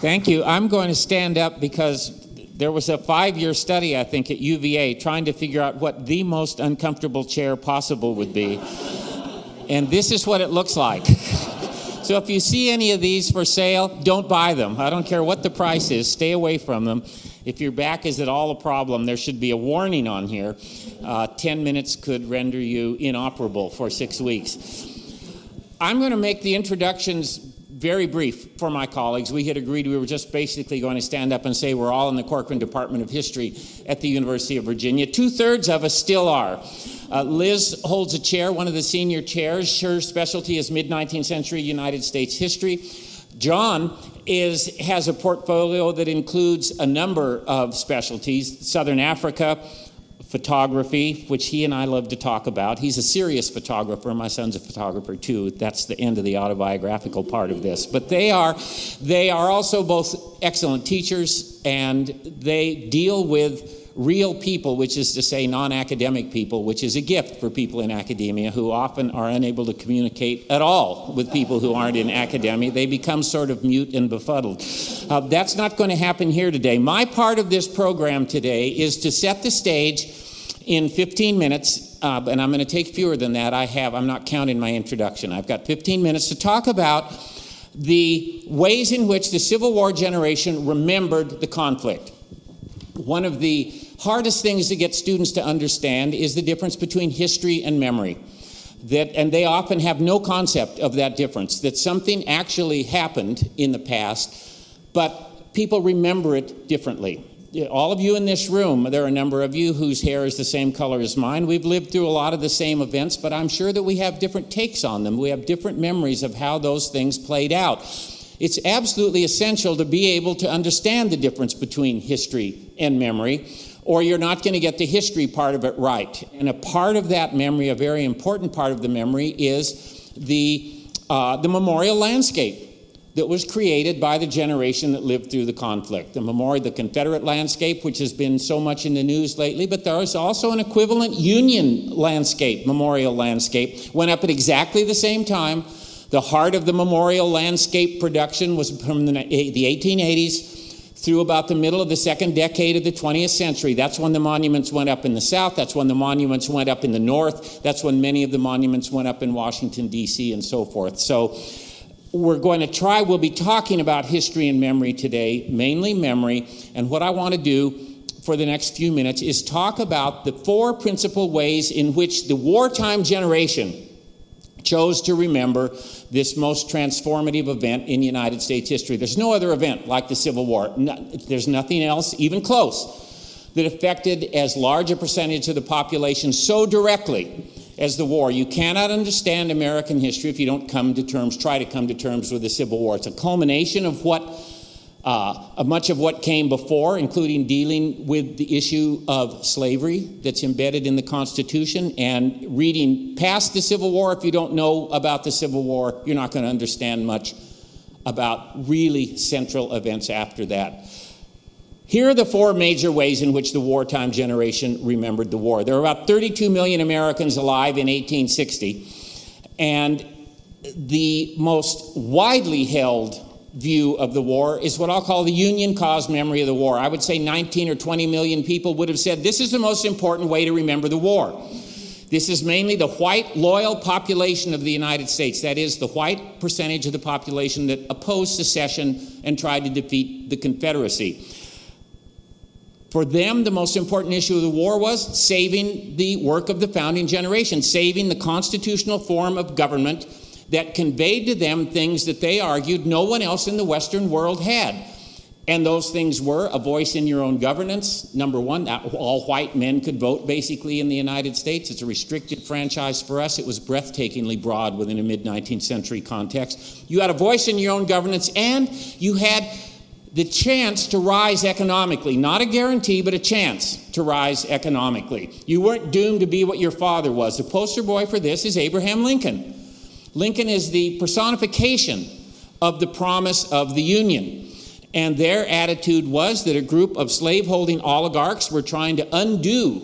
Thank you. I'm going to stand up because there was a 5-year study, I think, at UVA trying to figure out what the most uncomfortable chair possible would be. And this is what it looks like. So if you see any of these for sale, don't buy them. I don't care what the price is. Stay away from them. If your back is at all a problem, there should be a warning on here. 10 minutes could render you inoperable for 6 weeks. I'm going to make the introductions very brief for my colleagues. We had agreed we were just basically going to stand up and say we're all in the Corcoran Department of History at the University of Virginia. 2/3 of us still are. Liz holds a chair, one of the senior chairs. Her specialty is mid-19th century United States history. John has a portfolio that includes a number of specialties: Southern Africa, photography, which he and I love to talk about. He's a serious photographer. My son's a photographer too. That's the end of the autobiographical part of this. But they are also both excellent teachers, and they deal with real people, which is to say non-academic people, which is a gift for people in academia who often are unable to communicate at all with people who aren't in academia. They become sort of mute and befuddled. That's not going to happen here today. My part of this program today is to set the stage in 15 minutes, and I'm going to take fewer than that. I'm not counting my introduction. I've got 15 minutes to talk about the ways in which the Civil War generation remembered the conflict. One of the hardest things to get students to understand is the difference between history and memory. And they often have no concept of that difference, that something actually happened in the past, but people remember it differently. All of you in this room, there are a number of you whose hair is the same color as mine. We've lived through a lot of the same events, but I'm sure that we have different takes on them. We have different memories of how those things played out. It's absolutely essential to be able to understand the difference between history and memory, or you're not going to get the history part of it right. And a part of that memory, a very important part of the memory, is the memorial landscape that was created by the generation that lived through the conflict. The Confederate landscape, which has been so much in the news lately, but there is also an equivalent Union landscape, memorial landscape, went up at exactly the same time. The heart of the memorial landscape production was from the 1880s through about the middle of the second decade of the 20th century. That's when the monuments went up in the South. That's when the monuments went up in the North. That's when many of the monuments went up in Washington, D.C. and so forth. So we'll be talking about history and memory today, mainly memory. And what I want to do for the next few minutes is talk about the 4 principal ways in which the wartime generation chose to remember this most transformative event in United States history. There's no other event like the Civil War. There's nothing else even close that affected as large a percentage of the population so directly as the war. You cannot understand American history if you don't try to come to terms with the Civil War. It's a culmination of much of what came before, including dealing with the issue of slavery that's embedded in the Constitution, and reading past the Civil War. If you don't know about the Civil War, you're not going to understand much about really central events after that. Here are the 4 major ways in which the wartime generation remembered the war. There were about 32 million Americans alive in 1860, and the most widely held view of the war is what I'll call the Union-caused memory of the war. I would say 19 or 20 million people would have said this is the most important way to remember the war. This is mainly the white, loyal population of the United States. That is, the white percentage of the population that opposed secession and tried to defeat the Confederacy. For them, the most important issue of the war was saving the work of the founding generation, saving the constitutional form of government that conveyed to them things that they argued no one else in the Western world had. And those things were a voice in your own governance. Number one, all white men could vote basically in the United States. It's a restricted franchise for us. It was breathtakingly broad within a mid-19th century context. You had a voice in your own governance, and you had the chance to rise economically. Not a guarantee, but a chance to rise economically. You weren't doomed to be what your father was. The poster boy for this is Abraham Lincoln. Lincoln is the personification of the promise of the Union. And their attitude was that a group of slaveholding oligarchs were trying to undo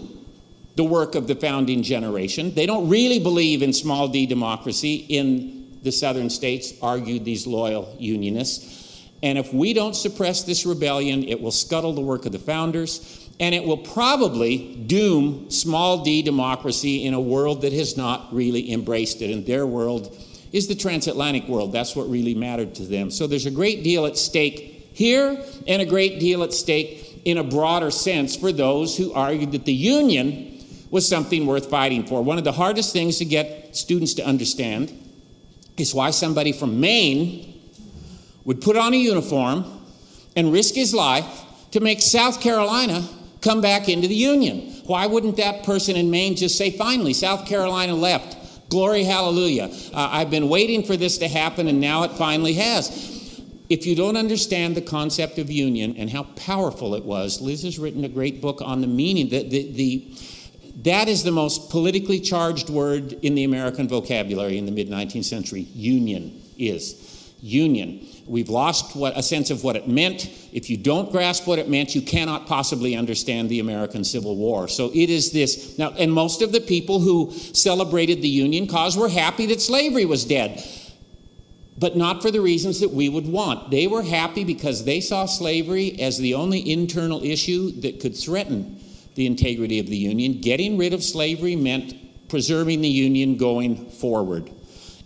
the work of the founding generation. They don't really believe in small d democracy in the southern states, argued these loyal Unionists. And if we don't suppress this rebellion, it will scuttle the work of the founders, and it will probably doom small d democracy in a world that has not really embraced it. And their world is the transatlantic world. That's what really mattered to them. So there's a great deal at stake here and a great deal at stake in a broader sense for those who argued that the Union was something worth fighting for. One of the hardest things to get students to understand is why somebody from Maine would put on a uniform and risk his life to make South Carolina come back into the Union. Why wouldn't that person in Maine just say, finally, South Carolina left. Glory, hallelujah. I've been waiting for this to happen, and now it finally has. If you don't understand the concept of union and how powerful it was, Liz has written a great book on the meaning. That is the most politically charged word in the American vocabulary in the mid-19th century. Union is. Union. We've lost a sense of what it meant. If you don't grasp what it meant, you cannot possibly understand the American Civil War. So it is this. Now, and most of the people who celebrated the Union cause were happy that slavery was dead, but not for the reasons that we would want. They were happy because they saw slavery as the only internal issue that could threaten the integrity of the Union. Getting rid of slavery meant preserving the Union going forward.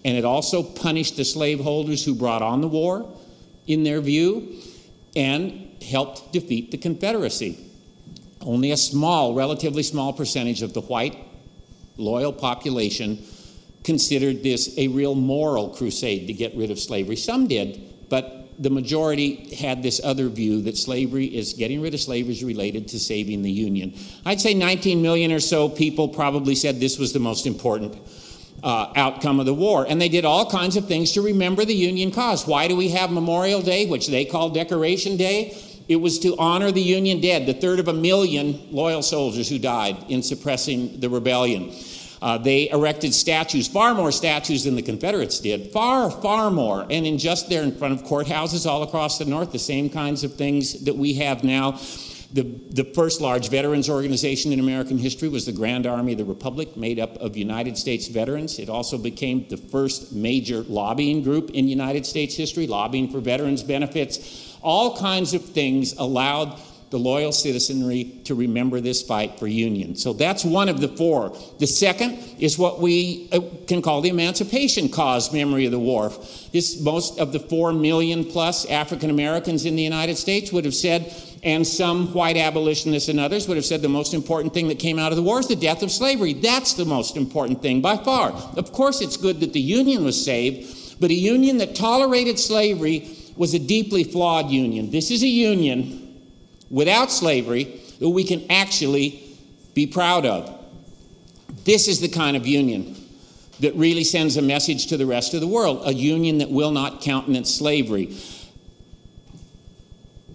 And it also punished the slaveholders who brought on the war, in their view, and helped defeat the Confederacy. Only a relatively small percentage of the white, loyal population considered this a real moral crusade to get rid of slavery. Some did, but the majority had this other view that getting rid of slavery is related to saving the Union. I'd say 19 million or so people probably said this was the most important outcome of the war. And they did all kinds of things to remember the Union cause. Why do we have Memorial Day, which they call Decoration Day? It was to honor the Union dead, the third of a million loyal soldiers who died in suppressing the rebellion. They erected statues, far more statues than the Confederates did, far, far more. And there in front of courthouses all across the North, the same kinds of things that we have now. The first large veterans organization in American history was the Grand Army of the Republic, made up of United States veterans. It also became the first major lobbying group in United States history, lobbying for veterans' benefits. All kinds of things allowed the loyal citizenry to remember this fight for union. So that's one of the four. The is what we can call the emancipation cause memory of the war. Most of the 4 million plus African Americans in the United States would have said, and some white abolitionists and others would have said the most important thing that came out of the war is the death of slavery. That's the most important thing by far. Of course, it's good that the Union was saved, but a union that tolerated slavery was a deeply flawed union. This is a union without slavery that we can actually be proud of. This is the kind of union that really sends a message to the rest of the world, a union that will not countenance slavery.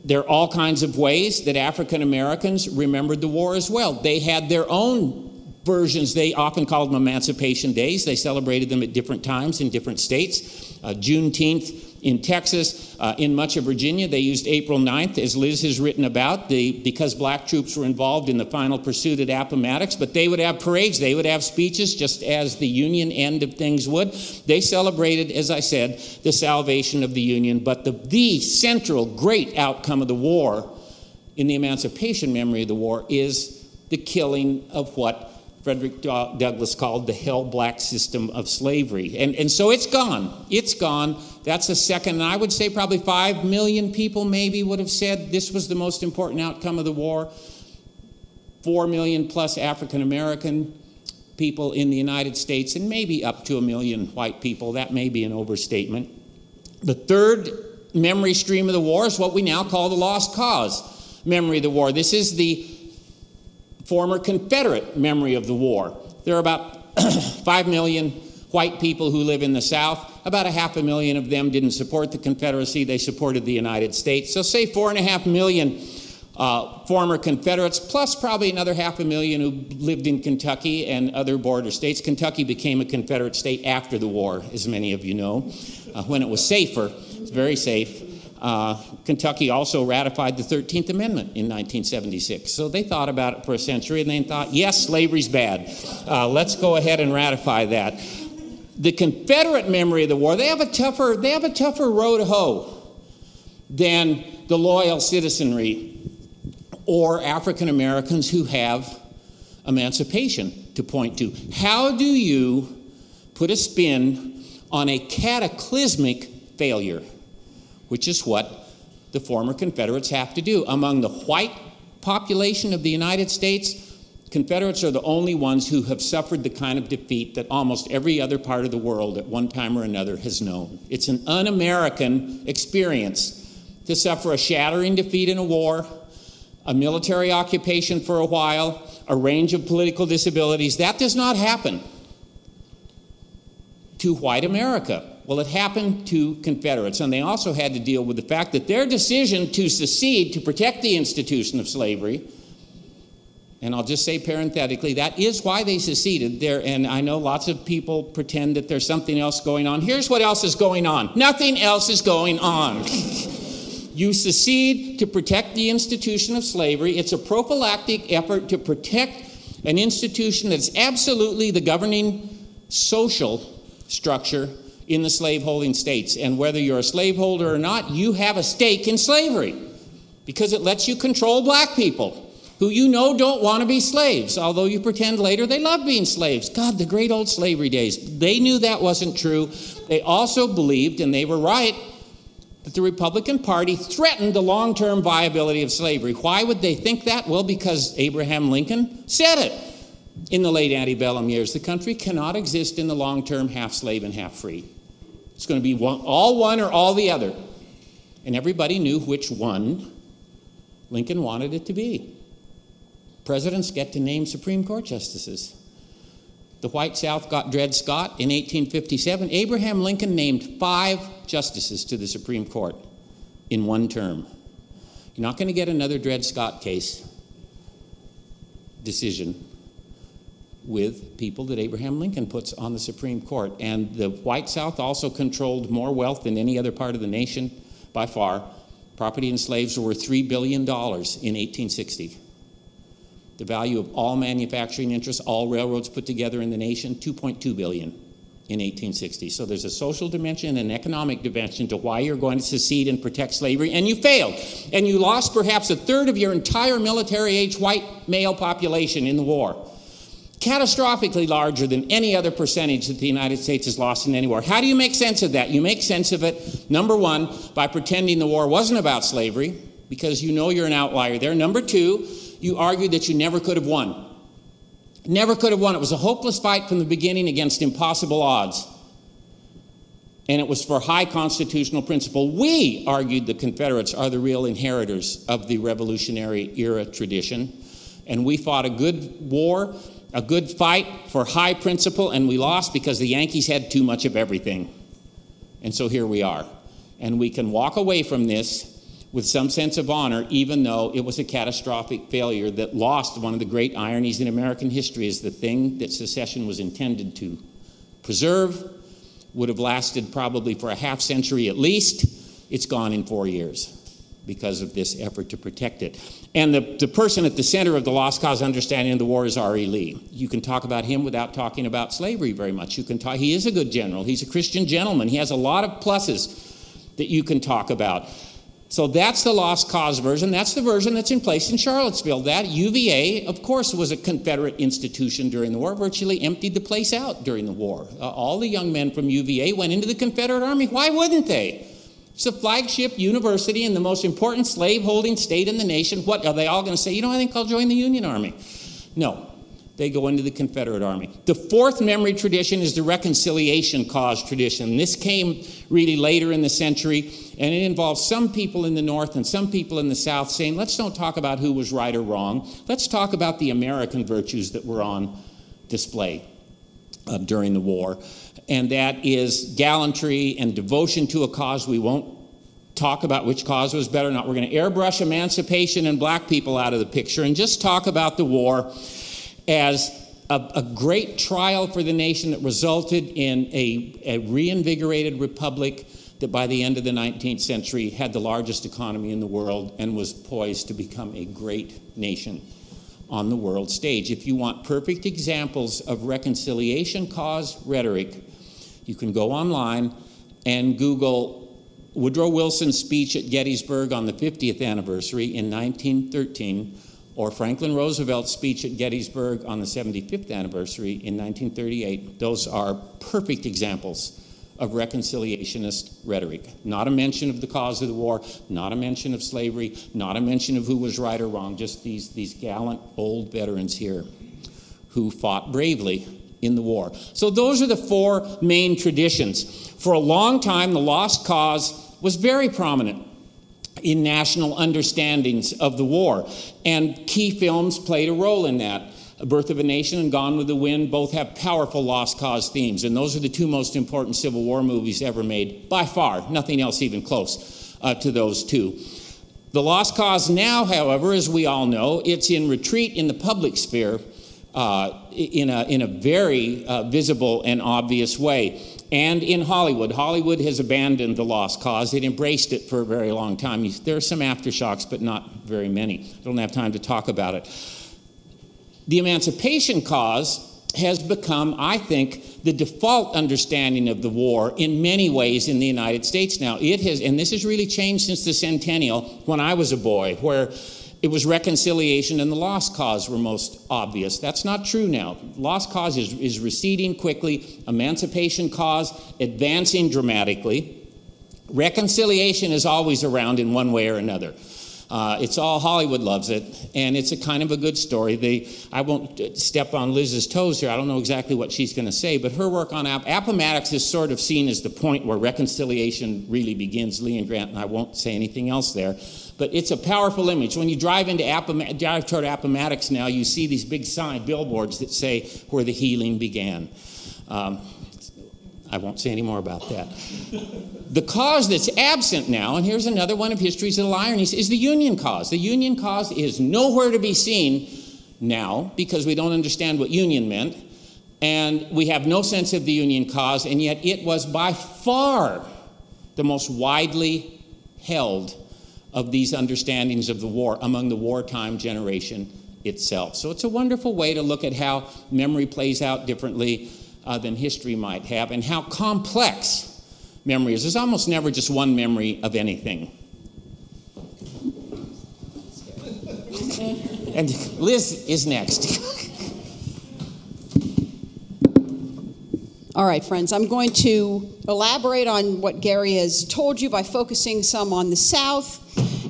There are all kinds of ways that African Americans remembered the war as well. They had their own versions. They often called them Emancipation Days. They celebrated them at different times in different states. Juneteenth in Texas, in much of Virginia, they used April 9th, as Liz has written about, because black troops were involved in the final pursuit at Appomattox. But they would have parades, they would have speeches, just as the Union end of things would. They celebrated, as I said, the salvation of the Union. But the central great outcome of the war, in the emancipation memory of the war, is the killing of what Frederick Douglass called the hell-black system of slavery. And so it's gone. It's gone. That's a second. And I would say probably 5 million people maybe would have said this was the most important outcome of the war. 4 million plus African-American people in the United States, and maybe up to 1 million white people. That may be an overstatement. The third memory stream of the war is what we now call the lost cause memory of the war. This is the former Confederate memory of the war. There are about 5 million white people who live in the South. About 500,000 of them didn't support the Confederacy. They supported the United States. So say 4.5 million former Confederates, plus probably another 500,000 who lived in Kentucky and other border states. Kentucky became a Confederate state after the war, as many of you know, when it was safer. It's very safe. Kentucky also ratified the 13th Amendment in 1976. So they thought about it for a century and they thought, yes, slavery's bad. Let's go ahead and ratify that. The Confederate memory of the war, they have a tougher row to hoe. than the loyal citizenry or African Americans who have emancipation to point to. How do you put a spin on a cataclysmic failure, which is what the former Confederates have to do? Among the white population of the United States, Confederates are the only ones who have suffered the kind of defeat that almost every other part of the world at one time or another has known. It's an un-American experience to suffer a shattering defeat in a war, a military occupation for a while, a range of political disabilities. That does not happen to white America. Well, it happened to Confederates, and they also had to deal with the fact that their decision to secede to protect the institution of slavery, and I'll just say parenthetically, that is why they seceded there. And I know lots of people pretend that there's something else going on. Here's what else is going on. Nothing else is going on. You secede to protect the institution of slavery. It's a prophylactic effort to protect an institution that's absolutely the governing social structure in the slaveholding states. And whether you're a slaveholder or not, you have a stake in slavery because it lets you control black people who you know don't want to be slaves, although you pretend later they love being slaves. God, the great old slavery days. They knew that wasn't true. They also believed, and they were right, that the Republican Party threatened the long-term viability of slavery. Why would they think that? Well, because Abraham Lincoln said it in the late antebellum years. The country cannot exist in the long term half slave and half free. It's going to be all one or all the other. And everybody knew which one Lincoln wanted it to be. Presidents get to name Supreme Court justices. The white South got Dred Scott in 1857. Abraham Lincoln named 5 justices to the Supreme Court in one term. You're not going to get another Dred Scott case decision with people that Abraham Lincoln puts on the Supreme Court. And the white South also controlled more wealth than any other part of the nation by far. Property in slaves were worth $3 billion in 1860. The value of all manufacturing interests, all railroads put together in the nation, $2.2 billion in 1860. So there's a social dimension and an economic dimension to why you're going to secede and protect slavery, and you failed. And you lost perhaps a third of your entire military-age white male population in the war. Catastrophically larger than any other percentage that the United States has lost in any war. How do you make sense of that? You make sense of it, number one, by pretending the war wasn't about slavery, because you know you're an outlier there. Number two, you argued that you never could have won. Never could have won. It was a hopeless fight from the beginning against impossible odds. And it was for high constitutional principle. We argued the Confederates are the real inheritors of the Revolutionary era tradition. And we fought a good war, a good fight for high principle, and we lost because the Yankees had too much of everything. And so here we are. And we can walk away from this with some sense of honor, even though it was a catastrophic failure that lost one of the great ironies in American history. Is the thing that secession was intended to preserve would have lasted probably for a half century at least. It's gone in 4 years because of this effort to protect it. And the person at the center of the lost cause understanding of the war is R.E. Lee. You can talk about him without talking about slavery very much. He is a good general. He's a Christian gentleman. He has a lot of pluses that you can talk about. So that's the lost cause version. That's the version that's in place in Charlottesville. That UVA, of course, was a Confederate institution during the war, virtually emptied the place out during the war. All the young men from UVA went into the Confederate Army. Why wouldn't they? It's the flagship university in the most important slave-holding state in the nation. What, are they all going to say, I think I'll join the Union Army? No. They go into the Confederate Army. The fourth memory tradition is the reconciliation cause tradition. This came really later in the century, and it involves some people in the North and some people in the South saying, let's don't talk about who was right or wrong. Let's talk about the American virtues that were on display during the war. And that is gallantry and devotion to a cause. We won't talk about which cause was better or not. We're going to airbrush emancipation and black people out of the picture and just talk about the war as a great trial for the nation that resulted in a reinvigorated republic that by the end of the 19th century had the largest economy in the world and was poised to become a great nation on the world stage. If you want perfect examples of reconciliation cause rhetoric, you can go online and Google Woodrow Wilson's speech at Gettysburg on the 50th anniversary in 1913, or Franklin Roosevelt's speech at Gettysburg on the 75th anniversary in 1938, those are perfect examples of reconciliationist rhetoric. Not a mention of the cause of the war, not a mention of slavery, not a mention of who was right or wrong, just these gallant old veterans here who fought bravely in the war. So those are the four main traditions. For a long time, the lost cause was very prominent in national understandings of the war, and key films played a role in that. Birth of a Nation and Gone with the Wind both have powerful lost cause themes, and those are the two most important Civil War movies ever made, by far. Nothing else even close to those two. The lost cause now, however, as we all know, it's in retreat in the public sphere in a very visible and obvious way. And in Hollywood. Hollywood has abandoned the lost cause. It embraced it for a very long time. There are some aftershocks, but not very many. I don't have time to talk about it. The emancipation cause has become, I think, the default understanding of the war in many ways in the United States now. It has, and this has really changed since the centennial when I was a boy, where it was reconciliation and the lost cause were most obvious. That's not true now. Lost cause is receding quickly. Emancipation cause advancing dramatically. Reconciliation is always around in one way or another. It's all Hollywood loves it, and it's a kind of a good story. I won't step on Liz's toes here. I don't know exactly what she's going to say, but her work on Appomattox is sort of seen as the point where reconciliation really begins. Lee and Grant, and I won't say anything else there. But it's a powerful image. When you drive toward Appomattox now, you see these big billboards that say where the healing began. I won't say any more about that. The cause that's absent now, and here's another one of history's little ironies, is the Union cause. The Union cause is nowhere to be seen now because we don't understand what Union meant, and we have no sense of the Union cause, and yet it was by far the most widely held of these understandings of the war among the wartime generation itself. So it's a wonderful way to look at how memory plays out differently than history might have, and how complex memory is. There's almost never just one memory of anything. And Liz is next. All right, friends, I'm going to elaborate on what Gary has told you by focusing some on the South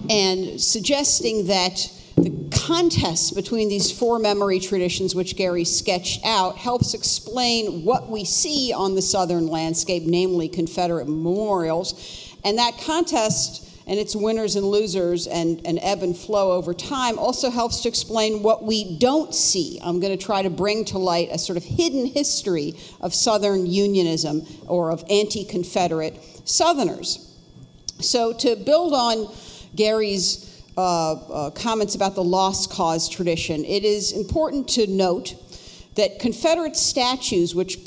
and suggesting that the contest between these four memory traditions, which Gary sketched out, helps explain what we see on the Southern landscape, namely Confederate memorials. And that contest and its winners and losers and ebb and flow over time also helps to explain what we don't see. I'm going to try to bring to light a sort of hidden history of Southern Unionism or of anti-Confederate Southerners. So to build on Gary's comments about the lost cause tradition, it is important to note that Confederate statues, which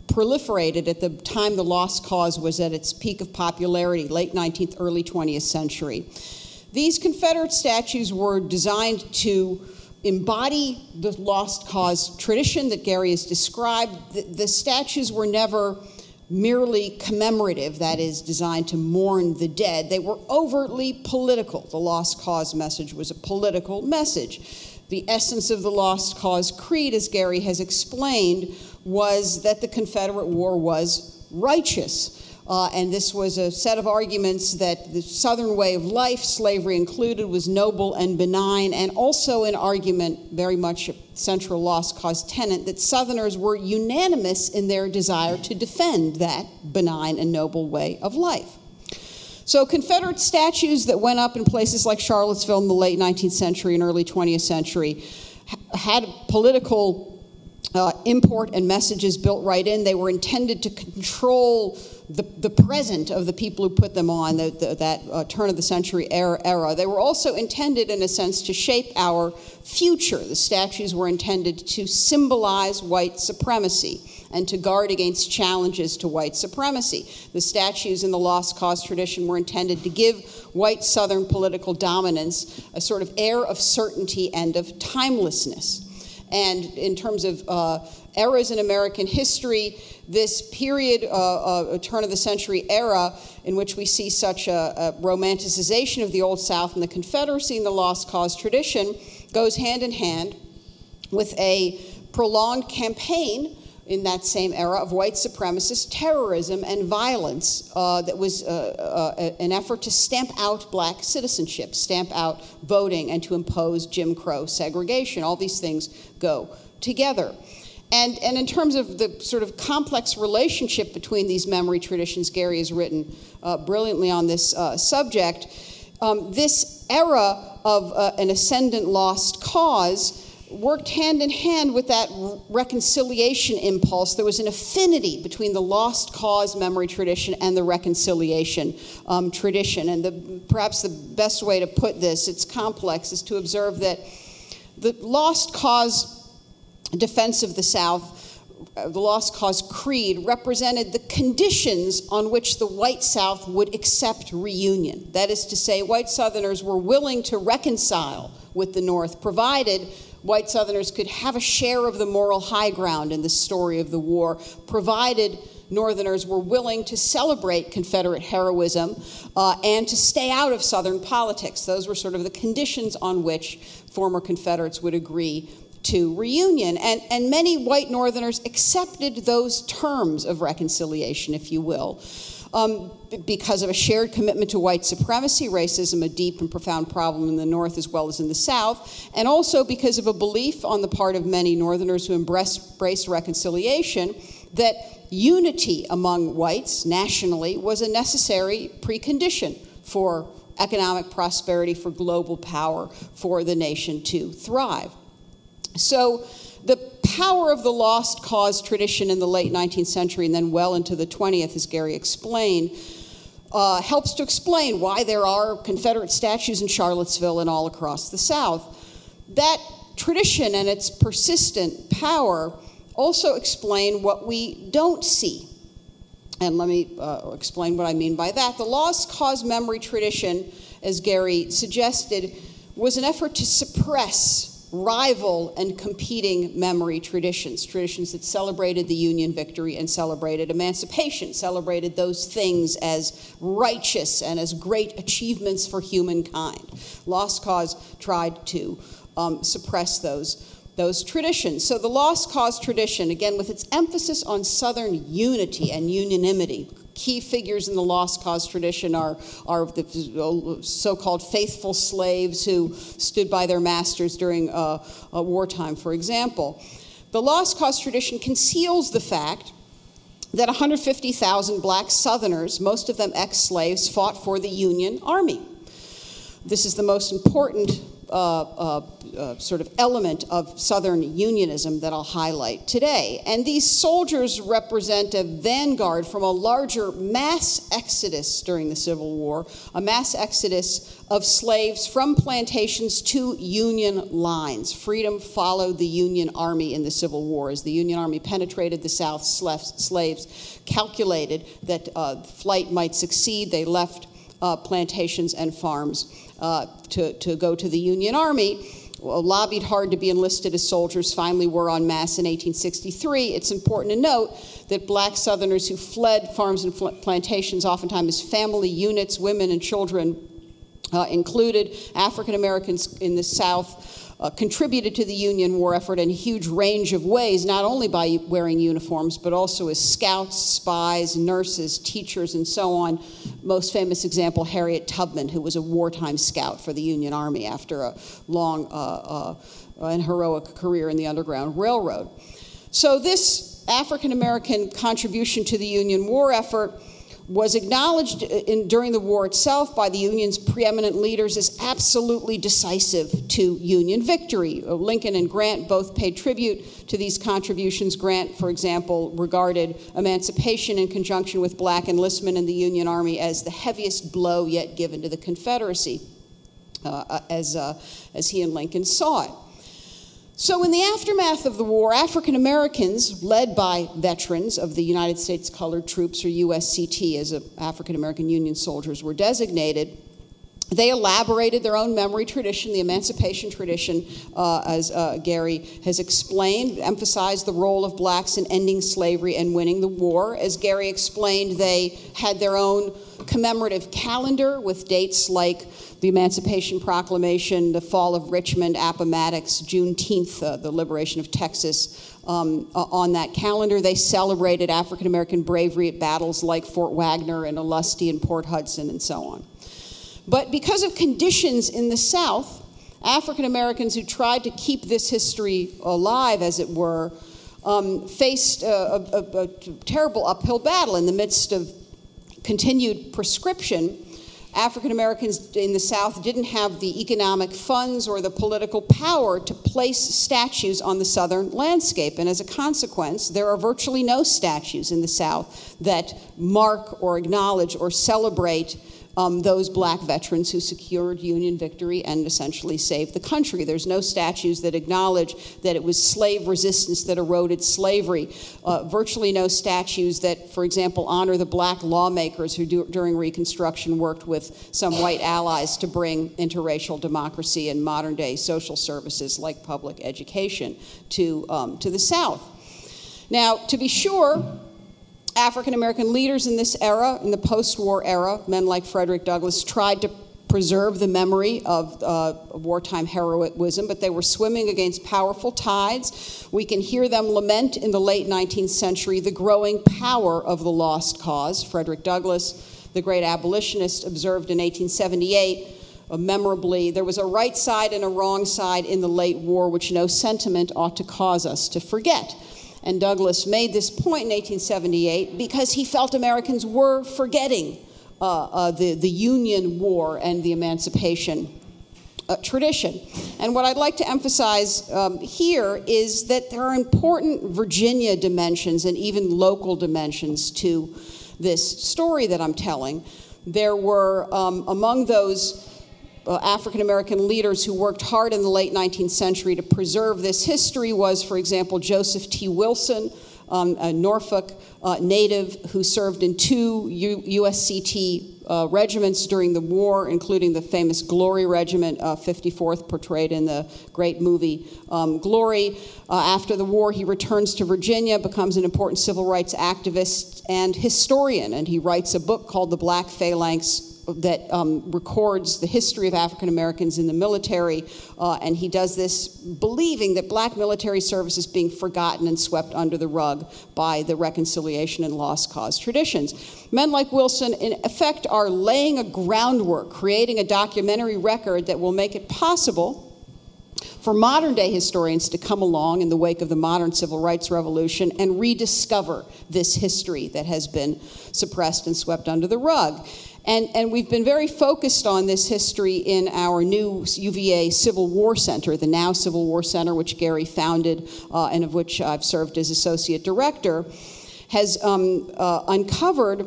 proliferated at the time the lost cause was at its peak of popularity, late 19th, early 20th century, these Confederate statues were designed to embody the lost cause tradition that Gary has described. The statues were never merely commemorative, that is, designed to mourn the dead. They were overtly political. The Lost Cause message was a political message. The essence of the Lost Cause creed, as Gary has explained, was that the Confederate War was righteous. And this was a set of arguments that the Southern way of life, slavery included, was noble and benign, and also an argument, very much a central lost cause tenet, that Southerners were unanimous in their desire to defend that benign and noble way of life. So Confederate statues that went up in places like Charlottesville in the late 19th century and early 20th century had political import and messages built right in. They were intended to control the present of the people who put them on, that turn of the century era. They were also intended, in a sense, to shape our future. The statues were intended to symbolize white supremacy and to guard against challenges to white supremacy. The statues in the Lost Cause tradition were intended to give white Southern political dominance a sort of air of certainty and of timelessness. And in terms of eras in American history, this period, a turn of the century era in which we see such a romanticization of the Old South and the Confederacy and the lost cause tradition, goes hand in hand with a prolonged campaign in that same era of white supremacist terrorism and violence that was an effort to stamp out black citizenship, stamp out voting, and to impose Jim Crow segregation. All these things go together. And in terms of the sort of complex relationship between these memory traditions, Gary has written brilliantly on this subject. This era of an ascendant lost cause worked hand in hand with that reconciliation impulse. There was an affinity between the lost cause memory tradition and the reconciliation tradition. And perhaps the best way to put this, it's complex, is to observe that the lost cause defense of the South, the lost cause creed, represented the conditions on which the white South would accept reunion. That is to say, white Southerners were willing to reconcile with the North, provided white Southerners could have a share of the moral high ground in the story of the war, provided Northerners were willing to celebrate Confederate heroism and to stay out of Southern politics. Those were sort of the conditions on which former Confederates would agree to reunion. And many white Northerners accepted those terms of reconciliation, if you will, because of a shared commitment to white supremacy, racism, a deep and profound problem in the North as well as in the South, and also because of a belief on the part of many Northerners who embraced reconciliation that unity among whites nationally was a necessary precondition for economic prosperity, for global power, for the nation to thrive. So the power of the lost cause tradition in the late 19th century and then well into the 20th, as Gary explained, helps to explain why there are Confederate statues in Charlottesville and all across the South. That tradition and its persistent power also explain what we don't see. And let me explain what I mean by that. The lost cause memory tradition, as Gary suggested, was an effort to suppress rival and competing memory traditions that celebrated the Union victory and celebrated emancipation, celebrated those things as righteous and as great achievements for humankind. Lost Cause tried to suppress those traditions. So the Lost Cause tradition, again, with its emphasis on Southern unity and unanimity. Key figures in the Lost Cause tradition are the so-called faithful slaves who stood by their masters during wartime, for example. The Lost Cause tradition conceals the fact that 150,000 black Southerners, most of them ex-slaves, fought for the Union Army. This is the most important sort of element of Southern Unionism that I'll highlight today. And these soldiers represent a vanguard from a larger mass exodus during the Civil War, a mass exodus of slaves from plantations to Union lines. Freedom followed the Union Army in the Civil War. As the Union Army penetrated the South, slaves calculated that flight might succeed. They left plantations and farms to go to the Union Army, lobbied hard to be enlisted as soldiers, finally were en masse in 1863. It's important to note that black Southerners who fled farms and plantations, oftentimes as family units, women and children included, African Americans in the South, contributed to the Union war effort in a huge range of ways, not only by wearing uniforms, but also as scouts, spies, nurses, teachers, and so on. Most famous example, Harriet Tubman, who was a wartime scout for the Union Army after a long and heroic career in the Underground Railroad. So this African American contribution to the Union war effort was acknowledged during the war itself by the Union's preeminent leaders as absolutely decisive to Union victory. Lincoln and Grant both paid tribute to these contributions. Grant, for example, regarded emancipation in conjunction with black enlistment in the Union Army as the heaviest blow yet given to the Confederacy, as he and Lincoln saw it. So in the aftermath of the war, African Americans, led by veterans of the United States Colored Troops, or USCT, as African American Union soldiers were designated, They elaborated their own memory tradition, the emancipation tradition, as Gary has explained, emphasized the role of blacks in ending slavery and winning the war. As Gary explained, they had their own commemorative calendar with dates like the Emancipation Proclamation, the fall of Richmond, Appomattox, Juneteenth, the liberation of Texas. On that calendar, they celebrated African-American bravery at battles like Fort Wagner and Olustee and Port Hudson and so on. But because of conditions in the South, African Americans who tried to keep this history alive, as it were, faced a terrible uphill battle in the midst of continued proscription. African Americans in the South didn't have the economic funds or the political power to place statues on the Southern landscape. And as a consequence, there are virtually no statues in the South that mark or acknowledge or celebrate those black veterans who secured Union victory and essentially saved the country. There's no statues that acknowledge that it was slave resistance that eroded slavery. Virtually no statues that, for example, honor the black lawmakers who during Reconstruction worked with some white allies to bring interracial democracy and modern-day social services like public education to the South. Now, to be sure, African-American leaders in this era, in the post-war era, men like Frederick Douglass, tried to preserve the memory of wartime heroism, but they were swimming against powerful tides. We can hear them lament in the late 19th century the growing power of the lost cause. Frederick Douglass, the great abolitionist, observed in 1878, memorably, there was a right side and a wrong side in the late war which no sentiment ought to cause us to forget. And Douglass made this point in 1878 because he felt Americans were forgetting the Union War and the emancipation tradition. And what I'd like to emphasize here is that there are important Virginia dimensions and even local dimensions to this story that I'm telling. There were, among those African-American leaders who worked hard in the late 19th century to preserve this history was, for example, Joseph T. Wilson, a Norfolk native who served in two USCT regiments during the war, including the famous Glory Regiment, 54th, portrayed in the great movie Glory. After the war, he returns to Virginia, becomes an important civil rights activist and historian, and he writes a book called The Black Phalanx that records the history of African Americans in the military, and he does this believing that black military service is being forgotten and swept under the rug by the reconciliation and lost cause traditions. Men like Wilson, in effect, are laying a groundwork, creating a documentary record that will make it possible for modern-day historians to come along in the wake of the modern civil rights revolution and rediscover this history that has been suppressed and swept under the rug. And we've been very focused on this history in our new UVA Civil War Center, the now Civil War Center, which Gary founded and of which I've served as associate director, has uncovered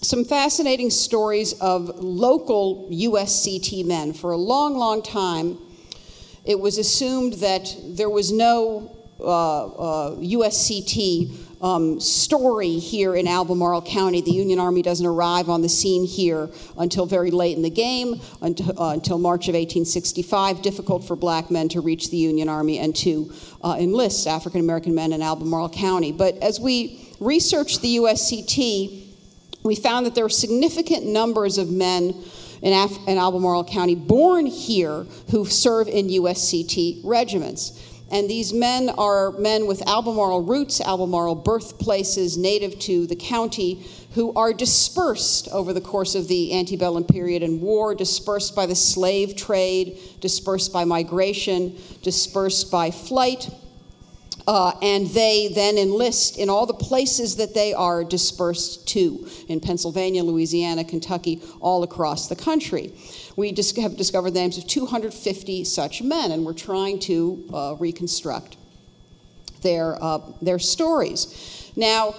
some fascinating stories of local USCT men. For a long, long time, it was assumed that there was no USCT story here in Albemarle County. The Union Army doesn't arrive on the scene here until very late in the game, until March of 1865. Difficult for black men to reach the Union Army and to enlist African American men in Albemarle County. But as we researched the USCT, we found that there are significant numbers of men in Albemarle County born here who serve in USCT regiments. And these men are men with Albemarle roots, Albemarle birthplaces, native to the county, who are dispersed over the course of the antebellum period and war, dispersed by the slave trade, dispersed by migration, dispersed by flight. And they then enlist in all the places that they are dispersed to, in Pennsylvania, Louisiana, Kentucky, all across the country. We have discovered the names of 250 such men, and we're trying to reconstruct their stories. Now,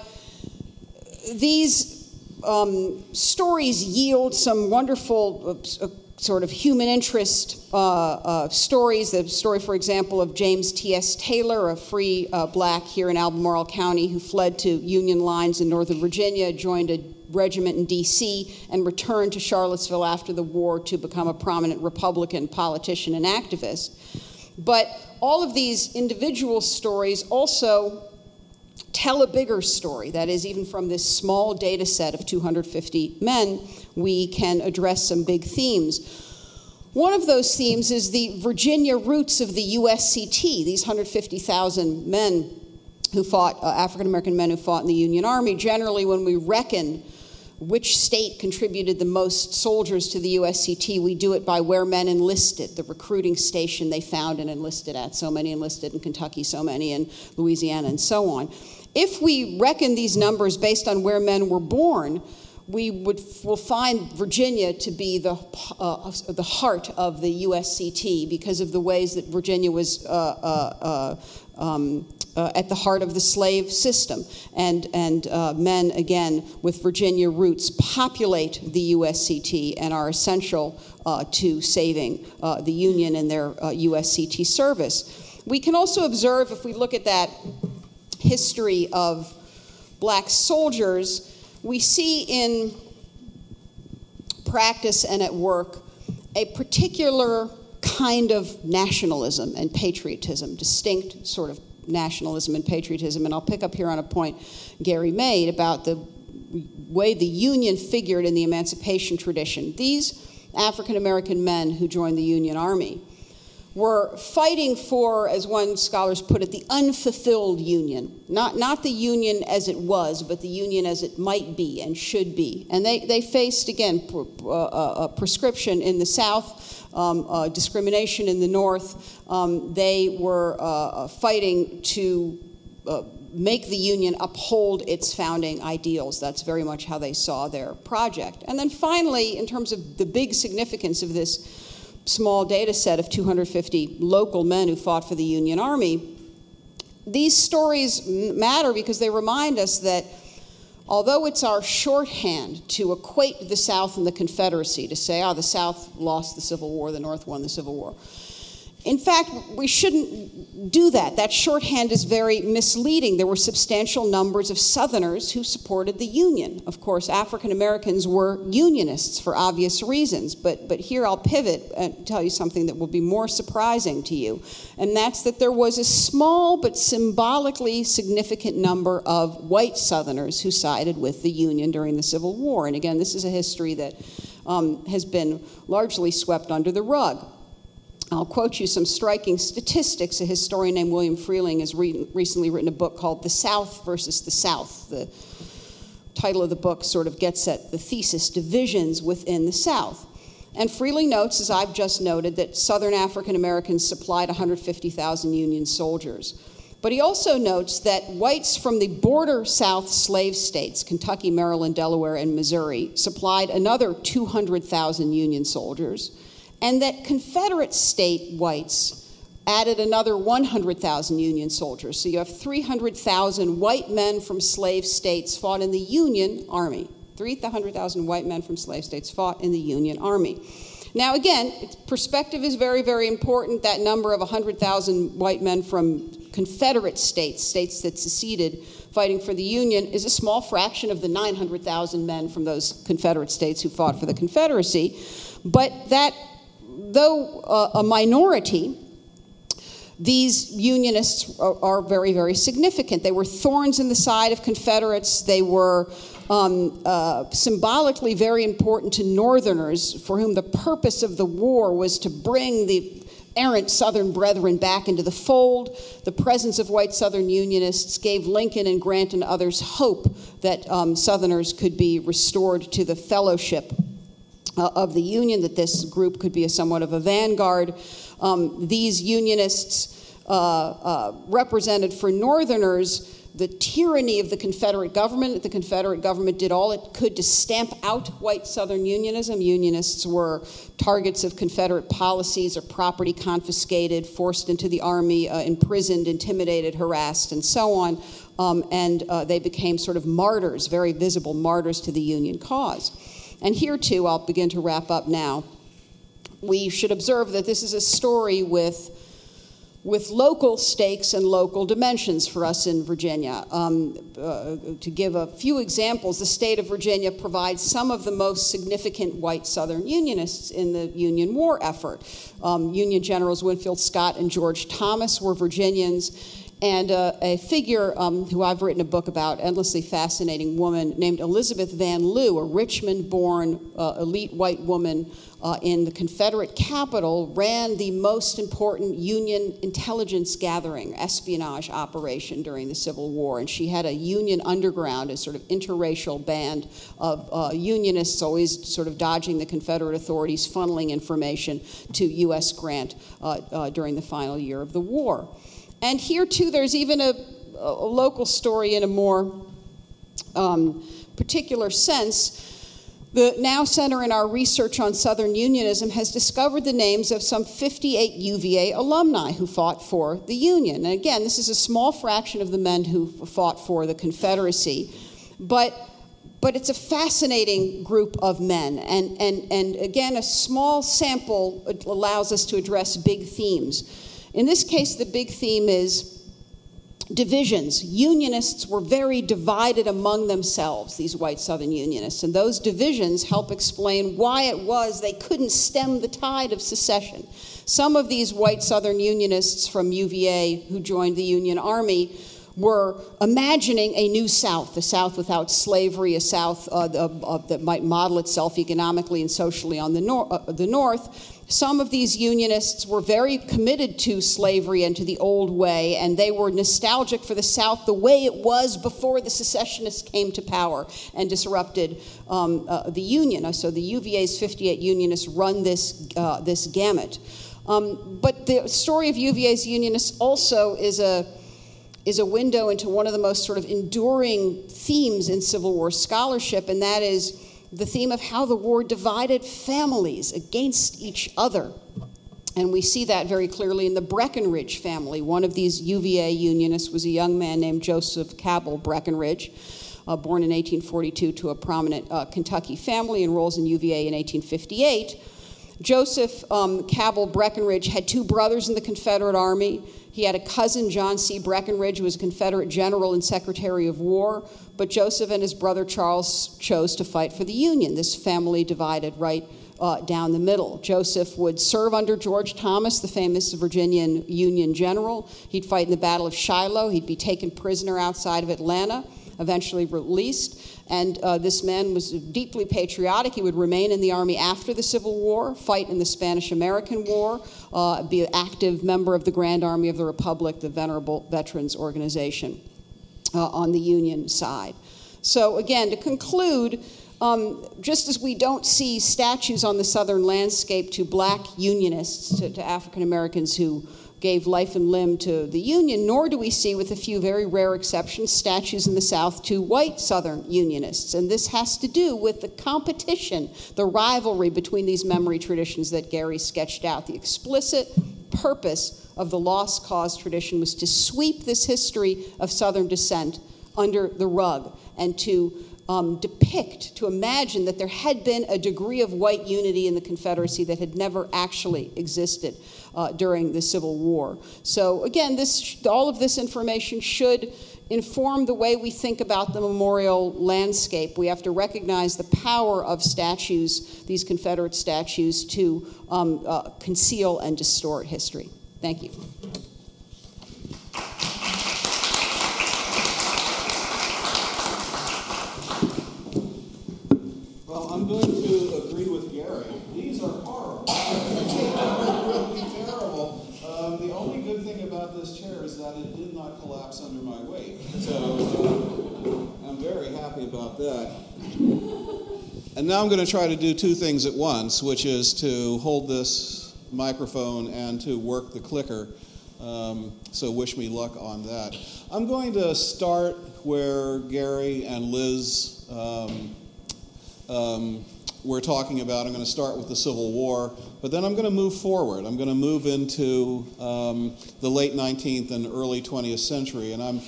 these stories yield some wonderful sort of human interest stories. The story, for example, of James T.S. Taylor, a free black here in Albemarle County who fled to Union lines in Northern Virginia, joined a regiment in D.C., and returned to Charlottesville after the war to become a prominent Republican politician and activist. But all of these individual stories also tell a bigger story. That is, even from this small data set of 250 men, we can address some big themes. One of those themes is the Virginia roots of the USCT, these 150,000 men who fought, African-American men who fought in the Union Army. Generally, when we reckon which state contributed the most soldiers to the USCT, we do it by where men enlisted, the recruiting station they found and enlisted at. So many enlisted in Kentucky, so many in Louisiana, and so on. If we reckon these numbers based on where men were born, will find Virginia to be the heart of the USCT because of the ways that Virginia was at the heart of the slave system. And men, again, with Virginia roots populate the USCT and are essential to saving the Union and their USCT service. We can also observe, if we look at that history of black soldiers, we see in practice and at work a particular kind of nationalism and patriotism, distinct sort of nationalism and patriotism. And I'll pick up here on a point Gary made about the way the Union figured in the emancipation tradition. These African-American men who joined the Union Army were fighting for, as one scholar's put it, the unfulfilled Union. Not the Union as it was, but the Union as it might be and should be. And they faced, again, prescription in the South, discrimination in the North. They were fighting to make the Union uphold its founding ideals. That's very much how they saw their project. And then finally, in terms of the big significance of this small data set of 250 local men who fought for the Union Army, these stories matter because they remind us that although it's our shorthand to equate the South and the Confederacy, to say, the South lost the Civil War, the North won the Civil War, in fact, we shouldn't do that. That shorthand is very misleading. There were substantial numbers of Southerners who supported the Union. Of course, African Americans were Unionists for obvious reasons, but here I'll pivot and tell you something that will be more surprising to you, and that's that there was a small but symbolically significant number of white Southerners who sided with the Union during the Civil War. And again, this is a history that has been largely swept under the rug. I'll quote you some striking statistics. A historian named William Freeling has recently written a book called The South versus the South. The title of the book sort of gets at the thesis, divisions within the South. And Freeling notes, as I've just noted, that Southern African Americans supplied 150,000 Union soldiers. But he also notes that whites from the border South slave states, Kentucky, Maryland, Delaware, and Missouri, supplied another 200,000 Union soldiers, and that Confederate state whites added another 100,000 Union soldiers. So you have 300,000 white men from slave states fought in the Union Army. 300,000 white men from slave states fought in the Union Army. Now again, perspective is very, very important. That number of 100,000 white men from Confederate states, states that seceded, fighting for the Union, is a small fraction of the 900,000 men from those Confederate states who fought for the Confederacy. But that, though a minority, these Unionists are very, very significant. They were thorns in the side of Confederates. They were symbolically very important to Northerners, for whom the purpose of the war was to bring the errant Southern brethren back into the fold. The presence of white Southern Unionists gave Lincoln and Grant and others hope that Southerners could be restored to the fellowship of the Union, that this group could be somewhat of a vanguard. These Unionists represented for Northerners the tyranny of the Confederate government. The Confederate government did all it could to stamp out white Southern Unionism. Unionists were targets of Confederate policies, or property confiscated, forced into the Army, imprisoned, intimidated, harassed, and so on. And they became sort of martyrs, very visible martyrs to the Union cause. And here, too, I'll begin to wrap up now. we should observe that this is a story with local stakes and local dimensions for us in Virginia. To give a few examples, the state of Virginia provides some of the most significant white Southern Unionists in the Union War effort. Union Generals Winfield Scott and George Thomas were Virginians, and a figure who I've written a book about, endlessly fascinating woman named Elizabeth Van Lew, a Richmond-born elite white woman in the Confederate capital, ran the most important Union intelligence gathering, espionage operation during the Civil War. And she had a Union underground, a sort of interracial band of Unionists always sort of dodging the Confederate authorities, funneling information to U.S. Grant during the final year of the war. And here, too, there's even a local story in a more particular sense. The Now Center in our research on Southern Unionism has discovered the names of some 58 UVA alumni who fought for the Union. And again, this is a small fraction of the men who fought for the Confederacy, but it's a fascinating group of men. And again, a small sample allows us to address big themes. In this case, the big theme is divisions. Unionists were very divided among themselves, these white Southern Unionists, and those divisions help explain why it was they couldn't stem the tide of secession. Some of these white Southern Unionists from UVA who joined the Union Army were imagining a new South, a South without slavery, a South that might model itself economically and socially on the North. Some of these Unionists were very committed to slavery and to the old way, and they were nostalgic for the South the way it was before the secessionists came to power and disrupted the Union. So the UVA's 58 Unionists run this gamut. But the story of UVA's Unionists also is a window into one of the most sort of enduring themes in Civil War scholarship, and that is the theme of how the war divided families against each other. And we see that very clearly in the Breckinridge family. One of these UVA Unionists was a young man named Joseph Cabell Breckinridge, born in 1842 to a prominent Kentucky family, enrolls in UVA in 1858. Joseph Cabell Breckinridge had two brothers in the Confederate Army. He had a cousin, John C. Breckinridge, who was a Confederate general and Secretary of War, but Joseph and his brother Charles chose to fight for the Union. This family divided right down the middle. Joseph would serve under George Thomas, the famous Virginian Union general. He'd fight in the Battle of Shiloh. He'd be taken prisoner outside of Atlanta, eventually released. And this man was deeply patriotic. He would remain in the Army after the Civil War, fight in the Spanish-American War, be an active member of the Grand Army of the Republic, the Venerable Veterans Organization, on the Union side. So again, to conclude, just as we don't see statues on the Southern landscape to black Unionists, to African Americans who gave life and limb to the Union, nor do we see, with a few very rare exceptions, statues in the South to white Southern Unionists. And this has to do with the competition, the rivalry between these memory traditions that Gary sketched out. The explicit purpose of the lost cause tradition was to sweep this history of Southern descent under the rug and to depict, to imagine that there had been a degree of white unity in the Confederacy that had never actually existed during the Civil War. So again, all of this information should inform the way we think about the memorial landscape. We have to recognize the power of statues, these Confederate statues, to conceal and distort history. Thank you. Well, I'm going to agree with Gary. These are horrible. Really terrible. The only good thing about this chair is that it did not collapse under my weight. So I'm very happy about that. And now I'm going to try to do two things at once, which is to hold this microphone and to work the clicker. So wish me luck on that. I'm going to start where Gary and Liz we're talking about. I'm going to start with the Civil War, but then I'm going to move forward. I'm going to move into the late 19th and early 20th century, and I'm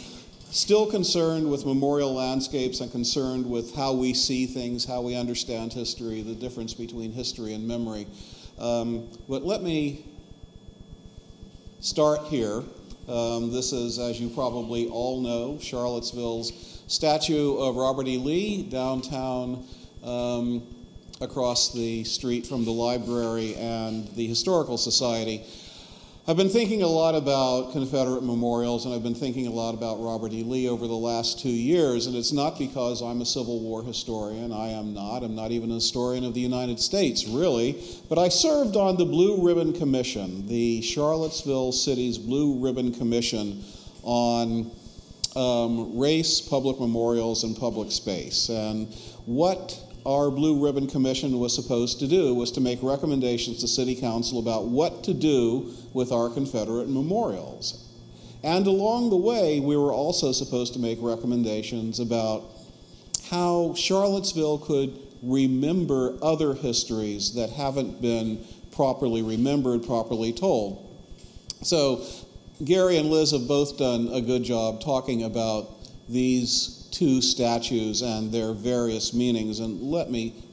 still concerned with memorial landscapes. I'm concerned with how we see things, how we understand history, the difference between history and memory. But let me start here. This is, as you probably all know, Charlottesville's statue of Robert E. Lee downtown across the street from the library and the Historical Society. I've been thinking a lot about Confederate memorials, and I've been thinking a lot about Robert E. Lee over the last 2 years, and it's not because I'm a Civil War historian. I am not. I'm not even a historian of the United States, really. But I served on the Blue Ribbon Commission, the Charlottesville City's Blue Ribbon Commission on race, public memorials, and public space. And what our Blue Ribbon Commission was supposed to do was to make recommendations to City Council about what to do with our Confederate memorials. And along the way, we were also supposed to make recommendations about how Charlottesville could remember other histories that haven't been properly remembered, properly told. So Gary and Liz have both done a good job talking about these two statues and their various meanings. And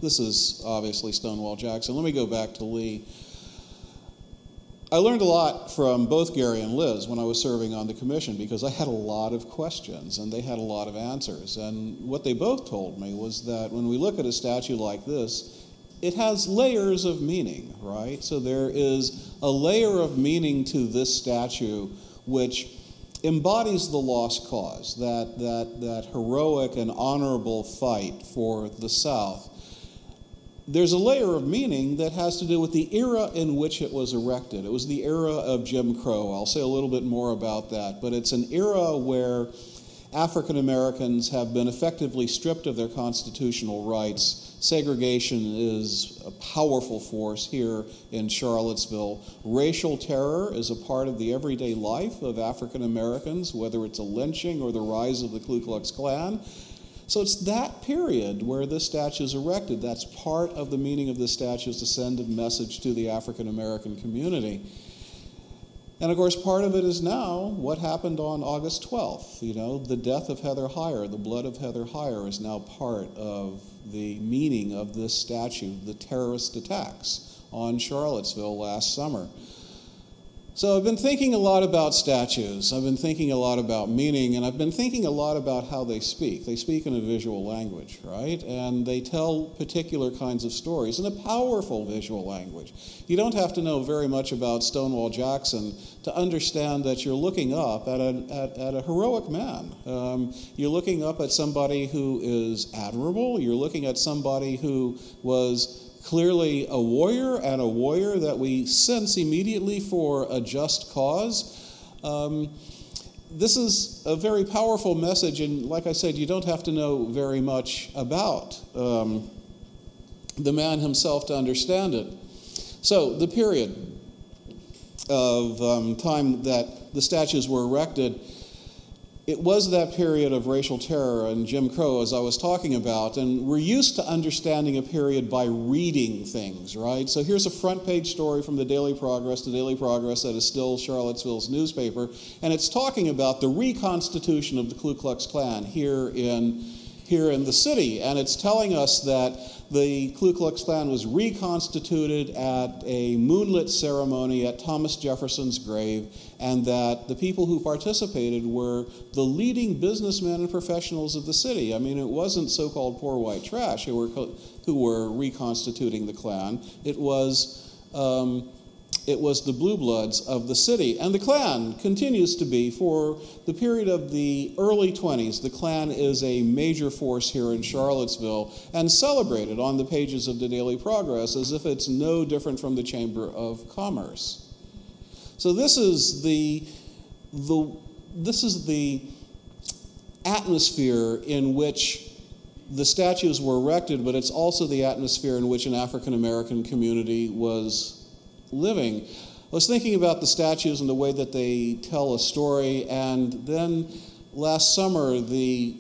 this is obviously Stonewall Jackson. Let me go back to Lee. I learned a lot from both Gary and Liz when I was serving on the commission because I had a lot of questions and they had a lot of answers. And what they both told me was that when we look at a statue like this, it has layers of meaning, right? So there is a layer of meaning to this statue which embodies the lost cause, that heroic and honorable fight for the South. There's a layer of meaning that has to do with the era in which it was erected. It was the era of Jim Crow. I'll say a little bit more about that, but it's an era where African Americans have been effectively stripped of their constitutional rights. Segregation is a powerful force here in Charlottesville. Racial terror is a part of the everyday life of African Americans, whether it's a lynching or the rise of the Ku Klux Klan. So it's that period where this statue is erected. That's part of the meaning of this statue, is to send a message to the African American community. And of course, part of it is now what happened on August 12th. You know, the death of Heather Heyer, the blood of Heather Heyer is now part of the meaning of this statue, the terrorist attacks on Charlottesville last summer. So I've been thinking a lot about statues. I've been thinking a lot about meaning, and I've been thinking a lot about how they speak. They speak in a visual language, right? And they tell particular kinds of stories in a powerful visual language. You don't have to know very much about Stonewall Jackson to understand that you're looking up at a heroic man. You're looking up at somebody who is admirable. You're looking at somebody who was clearly a warrior, and a warrior that we sense immediately for a just cause. This is a very powerful message, and like I said, you don't have to know very much about the man himself to understand it. So the period of time that the statues were erected, it was that period of racial terror and Jim Crow, as I was talking about, and we're used to understanding a period by reading things, right? So here's a front page story from the Daily Progress that is still Charlottesville's newspaper, and it's talking about the reconstitution of the Ku Klux Klan here in the city, and it's telling us that the Ku Klux Klan was reconstituted at a moonlit ceremony at Thomas Jefferson's grave, and that the people who participated were the leading businessmen and professionals of the city. I mean, it wasn't so-called poor white trash who were reconstituting the Klan. It was the blue bloods of the city. And the Klan continues to be, for the period of the early 20s, the Klan is a major force here in Charlottesville and celebrated on the pages of the Daily Progress as if it's no different from the Chamber of Commerce. So this is the atmosphere in which the statues were erected, but it's also the atmosphere in which an African American community was living. I was thinking about the statues and the way that they tell a story, and then last summer the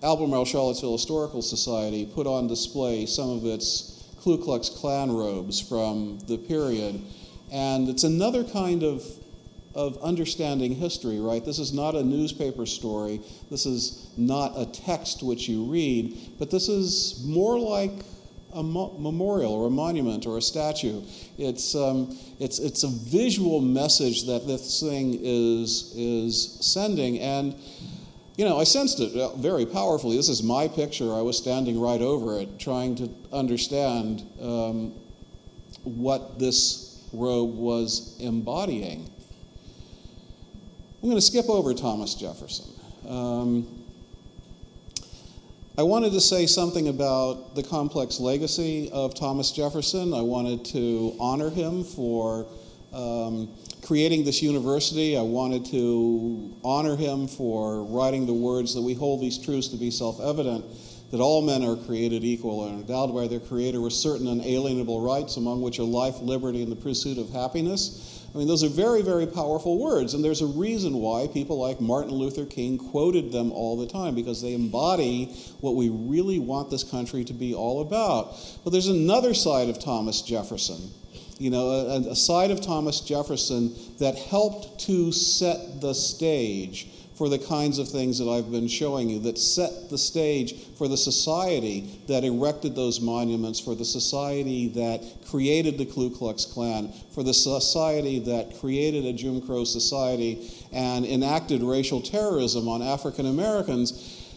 Albemarle Charlottesville Historical Society put on display some of its Ku Klux Klan robes from the period, and it's another kind of understanding history, right? This is not a newspaper story. This is not a text which you read, but this is more like a memorial or a monument or a statue. It's a visual message that this thing is sending, and I sensed it very powerfully. This is my picture. I was standing right over it, trying to understand what this robe was embodying. I'm going to skip over Thomas Jefferson. I wanted to say something about the complex legacy of Thomas Jefferson. I wanted to honor him for creating this university. I wanted to honor him for writing the words that we hold these truths to be self-evident, that all men are created equal and endowed by their Creator with certain unalienable rights, among which are life, liberty, and the pursuit of happiness. I mean, those are very, very powerful words, and there's a reason why people like Martin Luther King quoted them all the time, because they embody what we really want this country to be all about. But there's another side of Thomas Jefferson, a side of Thomas Jefferson that helped to set the stage for the kinds of things that I've been showing you, that set the stage for the society that erected those monuments, for the society that created the Ku Klux Klan, for the society that created a Jim Crow society and enacted racial terrorism on African Americans.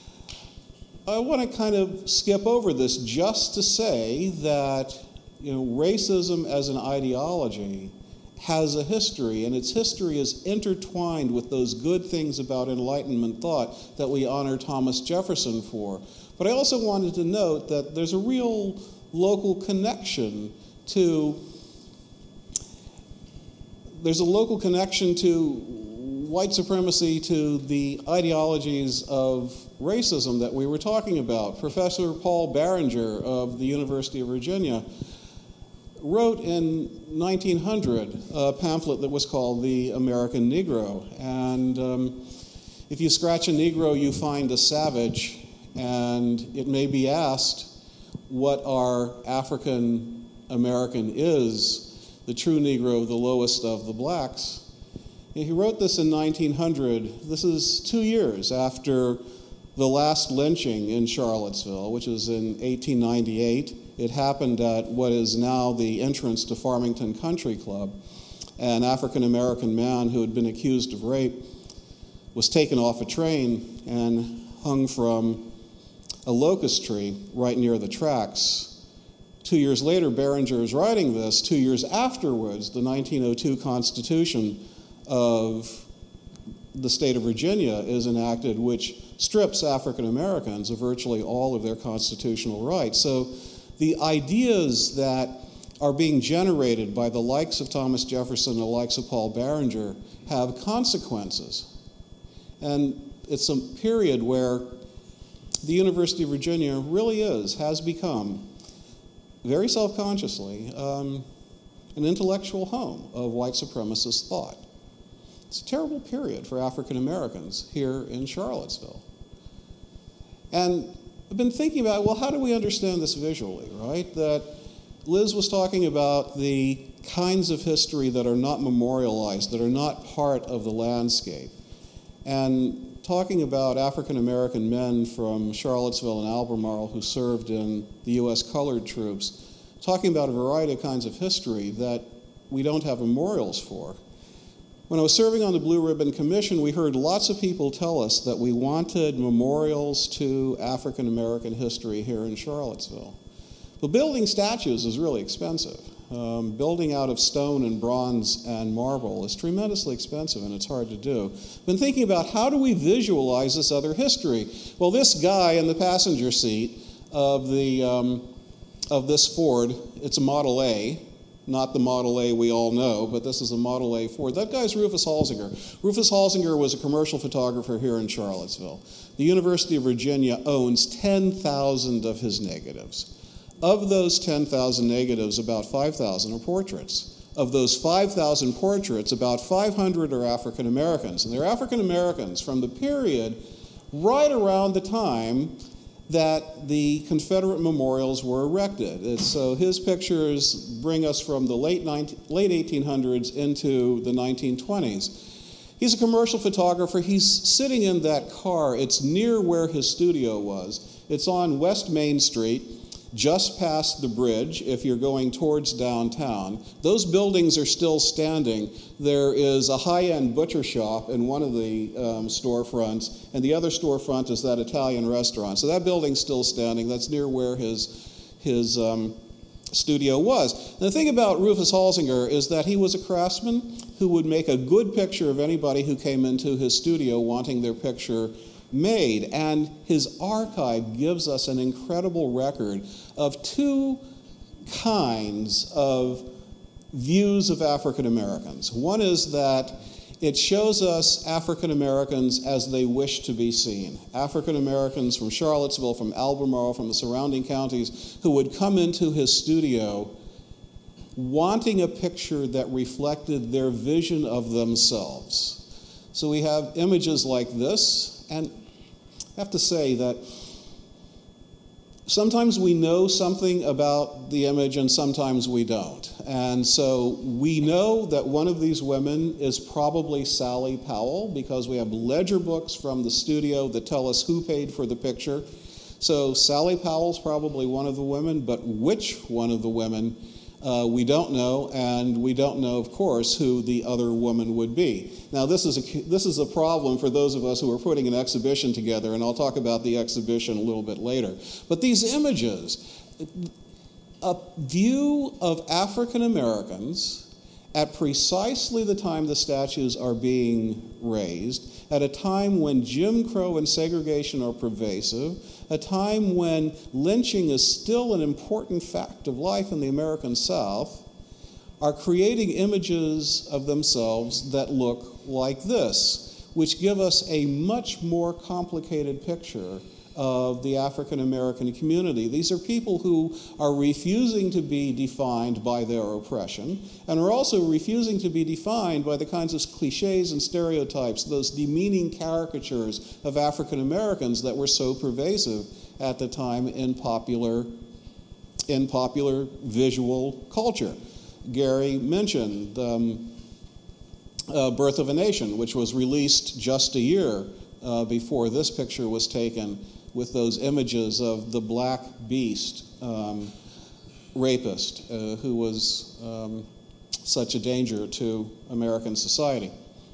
I want to kind of skip over this just to say that racism as an ideology has a history, and its history is intertwined with those good things about Enlightenment thought that we honor Thomas Jefferson for. But I also wanted to note that there's a real local connection to white supremacy, to the ideologies of racism that we were talking about. Professor Paul Barringer of the University of Virginia wrote in 1900 a pamphlet that was called The American Negro. And if you scratch a Negro, you find a savage. And it may be asked what our African American is, the true Negro, the lowest of the blacks. And he wrote this in 1900. This is 2 years after the last lynching in Charlottesville, which was in 1898. It happened at what is now the entrance to Farmington Country Club. An African-American man who had been accused of rape was taken off a train and hung from a locust tree right near the tracks. 2 years later, Barringer is writing this. 2 years afterwards, the 1902 Constitution of the state of Virginia is enacted, which strips African Americans of virtually all of their constitutional rights. So the ideas that are being generated by the likes of Thomas Jefferson and the likes of Paul Barringer have consequences. And it's a period where the University of Virginia really has become, very self-consciously, an intellectual home of white supremacist thought. It's a terrible period for African Americans here in Charlottesville. And I've been thinking about, well, how do we understand this visually, right? That Liz was talking about the kinds of history that are not memorialized, that are not part of the landscape. And talking about African American men from Charlottesville and Albemarle who served in the U.S. colored troops, talking about a variety of kinds of history that we don't have memorials for. When I was serving on the Blue Ribbon Commission, we heard lots of people tell us that we wanted memorials to African American history here in Charlottesville. But building statues is really expensive. Building out of stone and bronze and marble is tremendously expensive, and it's hard to do. Been thinking about, how do we visualize this other history? Well, this guy in the passenger seat of this Ford, it's a Model A, not the Model A we all know, but this is a Model A Ford. That guy's Rufus Halsinger. Rufus Halsinger was a commercial photographer here in Charlottesville. The University of Virginia owns 10,000 of his negatives. Of those 10,000 negatives, about 5,000 are portraits. Of those 5,000 portraits, about 500 are African Americans. And they're African Americans from the period right around the time that the Confederate memorials were erected. And so his pictures bring us from the late 1800s into the 1920s. He's a commercial photographer. He's sitting in that car. It's near where his studio was. It's on West Main Street. just past the bridge if you're going towards downtown. Those buildings are still standing. There is a high-end butcher shop in one of the storefronts, and the other storefront is that Italian restaurant. So that building's still standing. That's near where his studio was. And the thing about Rufus Halsinger is that he was a craftsman who would make a good picture of anybody who came into his studio wanting their picture made. And his archive gives us an incredible record of two kinds of views of African Americans. One is that it shows us African Americans as they wish to be seen. African Americans from Charlottesville, from Albemarle, from the surrounding counties, who would come into his studio wanting a picture that reflected their vision of themselves. So we have images like this, and I have to say that sometimes we know something about the image and sometimes we don't. And so we know that one of these women is probably Sally Powell because we have ledger books from the studio that tell us who paid for the picture. So Sally Powell's probably one of the women, but which one of the women we don't know, and we don't know, of course, who the other woman would be. Now, this is a problem for those of us who are putting an exhibition together, and I'll talk about the exhibition a little bit later. But these images, a view of African Americans at precisely the time the statues are being raised, at a time when Jim Crow and segregation are pervasive, a time when lynching is still an important fact of life in the American South, are creating images of themselves that look like this, which give us a much more complicated picture of the African American community. These are people who are refusing to be defined by their oppression and are also refusing to be defined by the kinds of cliches and stereotypes, those demeaning caricatures of African Americans that were so pervasive at the time in popular visual culture. Gary mentioned Birth of a Nation, which was released just a year before this picture was taken, with those images of the black beast rapist who was such a danger to American society.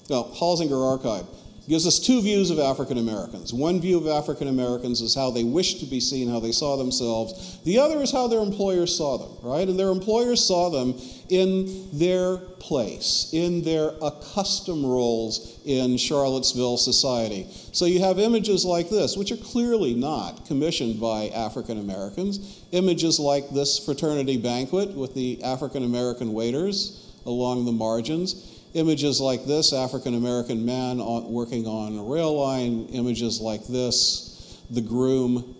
Now, Halsinger Archive gives us two views of African Americans. One view of African Americans is how they wished to be seen, how they saw themselves. The other is how their employers saw them, right? And their employers saw them in their place, in their accustomed roles in Charlottesville society. So you have images like this, which are clearly not commissioned by African Americans. Images like this fraternity banquet with the African American waiters along the margins. Images like this, African-American man working on a rail line. Images like this, the groom.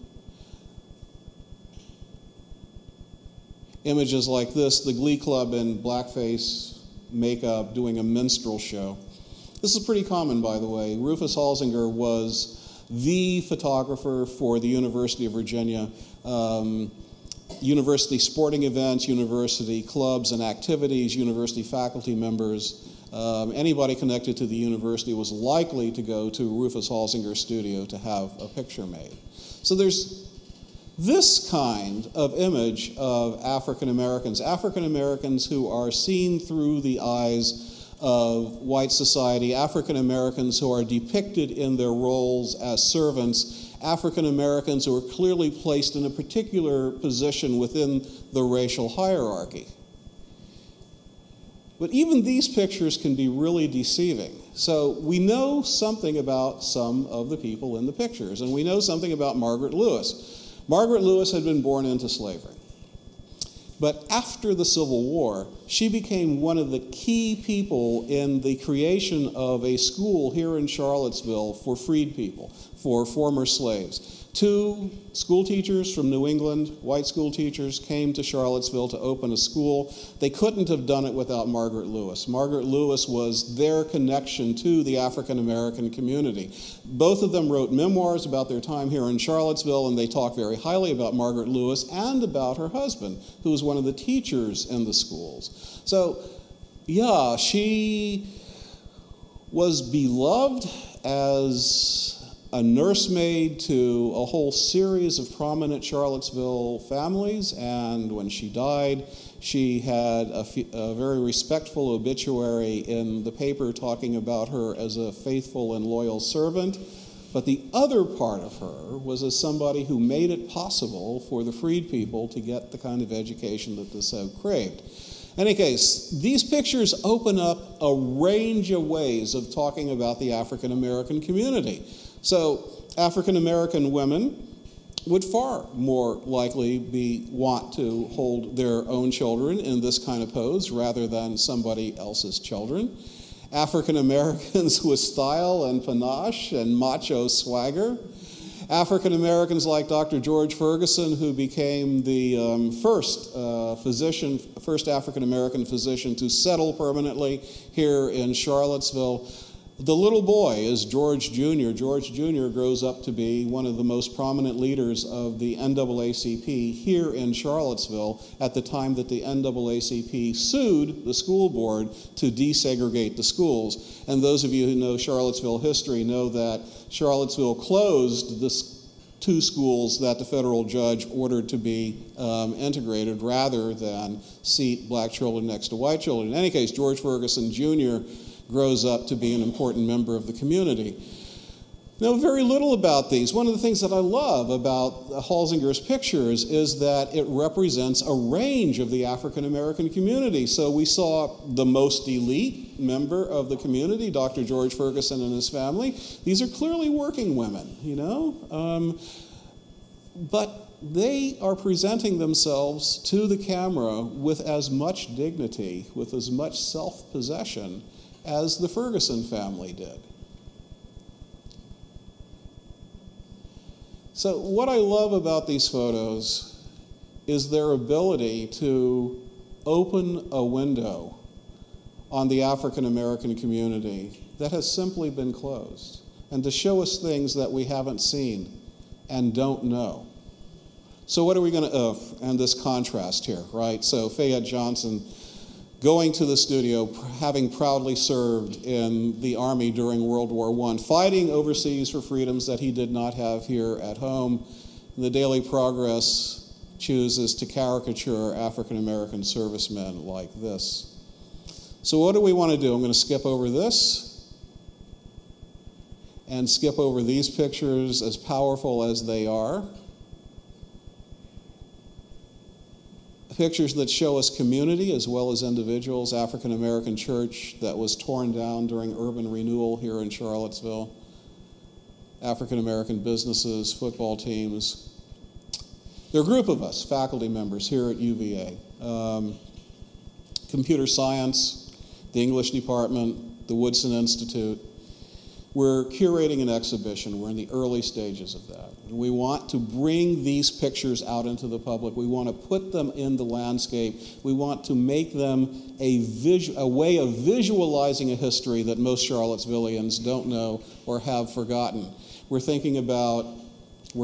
Images like this, the Glee Club in blackface makeup doing a minstrel show. This is pretty common, by the way. Rufus Halsinger was the photographer for the University of Virginia. University sporting events, university clubs and activities, university faculty members. Anybody connected to the university was likely to go to Rufus Halsinger's studio to have a picture made. So there's this kind of image of African Americans who are seen through the eyes of white society, African Americans who are depicted in their roles as servants, African Americans who are clearly placed in a particular position within the racial hierarchy. But even these pictures can be really deceiving. So we know something about some of the people in the pictures, and we know something about Margaret Lewis. Margaret Lewis had been born into slavery. But after the Civil War, she became one of the key people in the creation of a school here in Charlottesville for freed people, for former slaves. Two school teachers from New England, white school teachers, came to Charlottesville to open a school. They couldn't have done it without Margaret Lewis. Margaret Lewis was their connection to the African American community. Both of them wrote memoirs about their time here in Charlottesville, and they talk very highly about Margaret Lewis and about her husband, who was one of the teachers in the schools. So, yeah, she was beloved as a nursemaid to a whole series of prominent Charlottesville families, and when she died, she had a very respectful obituary in the paper talking about her as a faithful and loyal servant. But the other part of her was as somebody who made it possible for the freed people to get the kind of education that they so craved. In any case, these pictures open up a range of ways of talking about the African American community. So African American women would far more likely want to hold their own children in this kind of pose rather than somebody else's children. African Americans with style and panache and macho swagger. African Americans like Dr. George Ferguson, who became the first African American physician to settle permanently here in Charlottesville. The little boy is George Jr. George Jr. grows up to be one of the most prominent leaders of the NAACP here in Charlottesville at the time that the NAACP sued the school board to desegregate the schools. And those of you who know Charlottesville history know that Charlottesville closed the two schools that the federal judge ordered to be integrated rather than seat black children next to white children. In any case, George Ferguson Jr. grows up to be an important member of the community. Know very little about these. One of the things that I love about Halsinger's pictures is that it represents a range of the African American community. So we saw the most elite member of the community, Dr. George Ferguson and his family. These are clearly working women, you know? But they are presenting themselves to the camera with as much dignity, with as much self-possession as the Ferguson family did. So what I love about these photos is their ability to open a window on the African American community that has simply been closed, and to show us things that we haven't seen and don't know. So what are we going to, and this contrast here, right? So Fayette Johnson going to the studio, having proudly served in the Army during World War I, fighting overseas for freedoms that he did not have here at home. The Daily Progress chooses to caricature African American servicemen like this. So what do we want to do? I'm going to skip over this and skip over these pictures, as powerful as they are. Pictures that show us community as well as individuals. African American church that was torn down during urban renewal here in Charlottesville. African American businesses, football teams. There are a group of us, faculty members here at UVA. Computer science, the English department, the Woodson Institute. We're curating an exhibition. We're in the early stages of that. We want to bring these pictures out into the public. We want to put them in the landscape. We want to make them a way of visualizing a history that most Charlottesvillians don't know or have forgotten. We're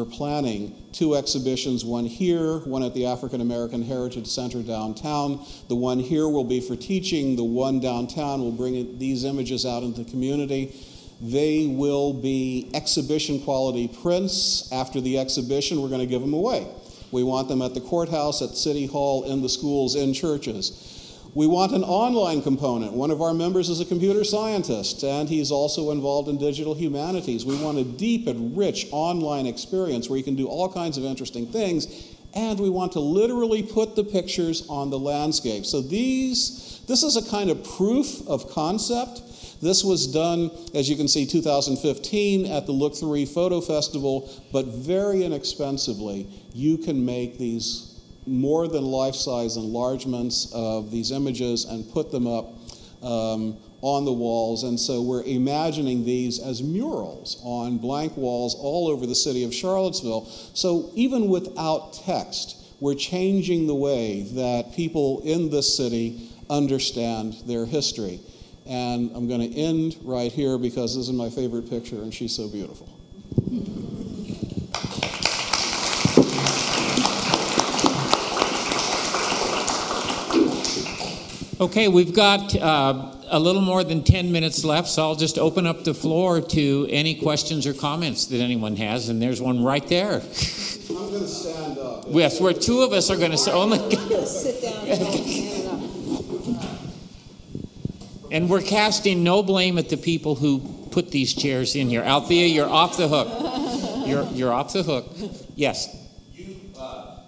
planning 2 exhibitions, one here, one at the African American Heritage Center downtown. The one here will be for teaching. The one downtown will bring these images out into the community. They will be exhibition quality prints. After the exhibition, we're going to give them away. We want them at the courthouse, at City Hall, in the schools, in churches. We want an online component. One of our members is a computer scientist, and he's also involved in digital humanities. We want a deep and rich online experience where you can do all kinds of interesting things, and we want to literally put the pictures on the landscape. So this is a kind of proof of concept. This was done, as you can see, 2015 at the Look 3 Photo Festival, but very inexpensively. You can make these more than life-size enlargements of these images and put them up on the walls. And so we're imagining these as murals on blank walls all over the city of Charlottesville. So even without text, we're changing the way that people in this city understand their history. And I'm going to end right here because this is my favorite picture and she's so beautiful. Okay, we've got a little more than 10 minutes left, so I'll just open up the floor to any questions or comments that anyone has, and there's one right there. I'm going to stand up. Yes, where two of us are going to only. Sit down and stand up. And we're casting no blame at the people who put these chairs in here. Althea, you're off the hook. You're off the hook. Yes. You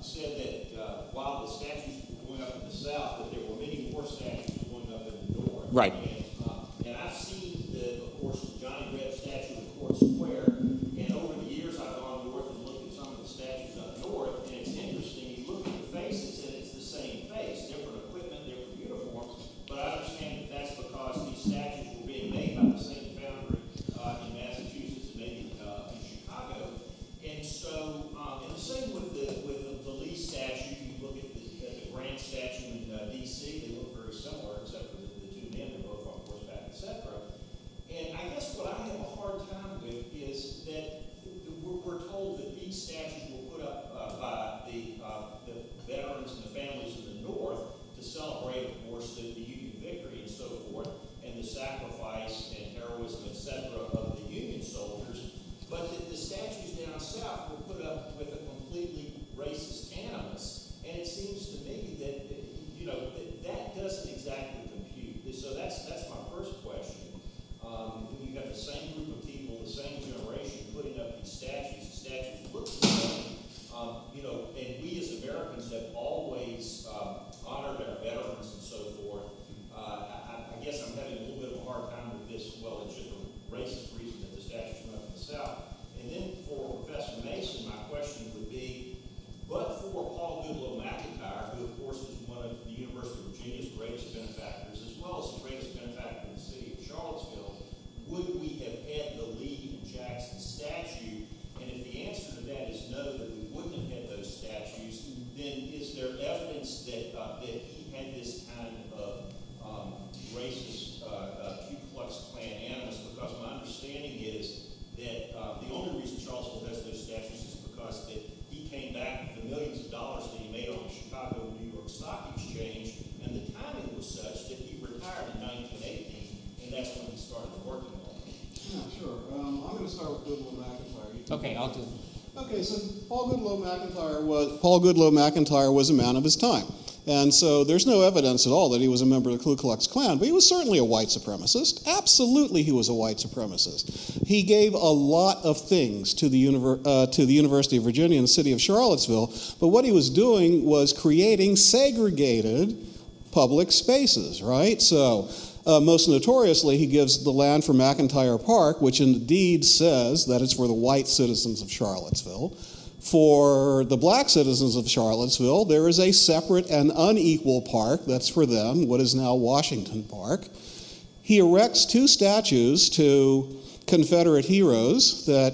said that while the statues were going up in the south, that there were many more statues going up in the north. Right. And I've seen, of course, the Johnny Reb statue in Court Square. And over the years, I've gone north and looked at some of the statues up north. And it's interesting. You look at the faces, and it's the same face, different equipment, different uniforms. But I understand that that's because these statues were being made by the same foundry in Massachusetts and maybe in Chicago. And so, and the same with the Lee statue. You look at the Grant statue in D.C. They look very similar, except for the two men. They're both on horseback, etc. And I guess what I have a hard time with is that we're told that these statues were put up by the veterans and the families in the North to celebrate, of course, the Union victory and so forth, and the sacrifice and heroism, etc., of the Union soldiers. But the statues down south were put up with a completely racist animus, and it seems to me that that doesn't exactly compute. So that's my first question. When you have the same group of people, the same generation putting up these statues, the statues look the same. And we as Americans have always honored our veterans and so forth. I guess I'm having a little bit of a hard time with this. Well, it's just a racist reason that the statues went up in the South. And then for Professor Mason, my question would be, but for Paul Goodloe McIntyre, who of course is one of the University of Virginia's greatest benefactors, as well as the greatest benefactor in the city of Charlottesville, would we have had the Lee and Jackson statue? And if the answer to that is no, that we wouldn't have had those statues, then is there evidence that he had this kind of racist Ku Klux Klan animus? Because my understanding is that the only reason Charlottesville has those statues is because that he came back with the millions of dollars that he made on the Chicago and New York Stock Exchange, and the timing was such that he retired in 1918, and that's when he started working on it. Yeah, sure. I'm going to start with Goodloe McIntyre. Okay, I'll do it. Okay, so Paul Goodloe McIntyre was a man of his time. And so there's no evidence at all that he was a member of the Ku Klux Klan, but he was certainly a white supremacist. Absolutely he was a white supremacist. He gave a lot of things to the University of Virginia and the city of Charlottesville, but what he was doing was creating segregated public spaces, right? So most notoriously, he gives the land for McIntyre Park, which indeed says that it's for the white citizens of Charlottesville. For the black citizens of Charlottesville, there is a separate and unequal park that's for them, what is now Washington Park. He erects two statues to Confederate heroes that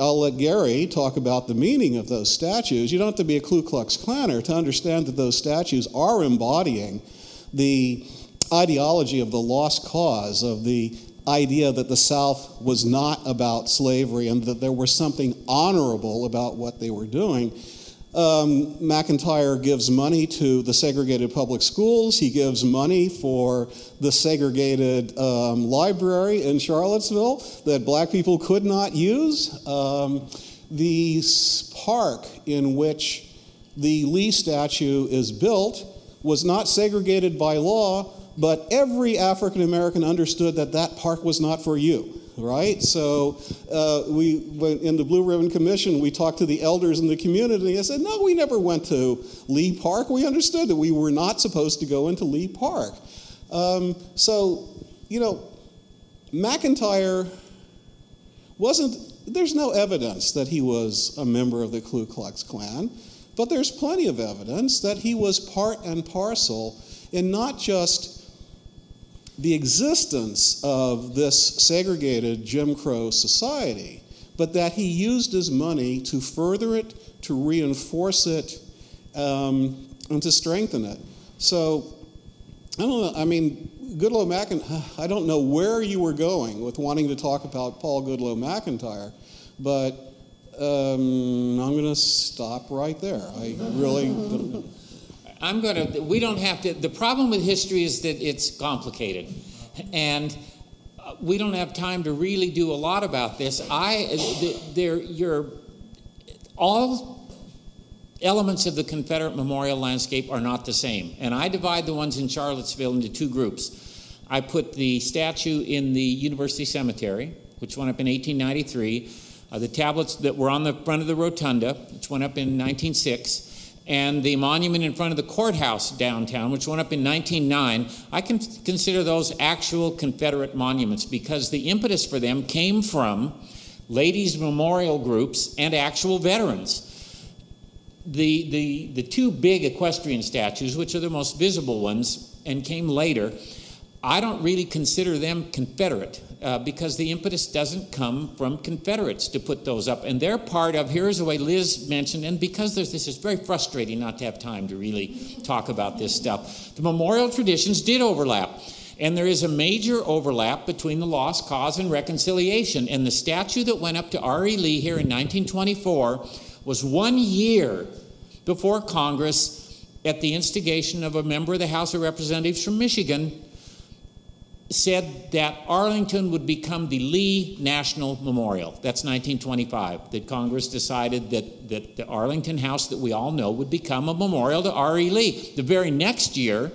I'll let Gary talk about the meaning of those statues. You don't have to be a Ku Klux Klanner to understand that those statues are embodying the ideology of the lost cause, of the idea that the South was not about slavery and that there was something honorable about what they were doing. McIntyre gives money to the segregated public schools. He gives money for the segregated library in Charlottesville that black people could not use. The park in which the Lee statue is built was not segregated by law, but every African American understood that that park was not for you, right? So in the Blue Ribbon Commission, we talked to the elders in the community and said, no, we never went to Lee Park. We understood that we were not supposed to go into Lee Park. McIntyre there's no evidence that he was a member of the Ku Klux Klan, but there's plenty of evidence that he was part and parcel in not just the existence of this segregated Jim Crow society, but that he used his money to further it, to reinforce it, and to strengthen it. So, I don't know, Goodloe McIntyre, I don't know where you were going with wanting to talk about Paul Goodloe McIntyre, but I'm going to stop right there. I really don't know. We don't have to, the problem with history is that it's complicated. And we don't have time to really do a lot about this. All elements of the Confederate memorial landscape are not the same. And I divide the ones in Charlottesville into two groups. I put the statue in the University Cemetery, which went up in 1893, the tablets that were on the front of the rotunda, which went up in 1906, and the monument in front of the courthouse downtown, which went up in 1909. I can consider those actual Confederate monuments because the impetus for them came from ladies' memorial groups and actual veterans. The two big equestrian statues, which are the most visible ones and came later, I don't really consider them Confederate because the impetus doesn't come from Confederates to put those up. And they're part of, here's the way Liz mentioned, and because this is very frustrating not to have time to really talk about this stuff, the memorial traditions did overlap. And there is a major overlap between the Lost Cause and Reconciliation. And the statue that went up to R.E. Lee here in 1924 was 1 year before Congress, at the instigation of a member of the House of Representatives from Michigan, said that Arlington would become the Lee National Memorial. That's 1925, that Congress decided that the Arlington House that we all know would become a memorial to R.E. Lee. The very next year,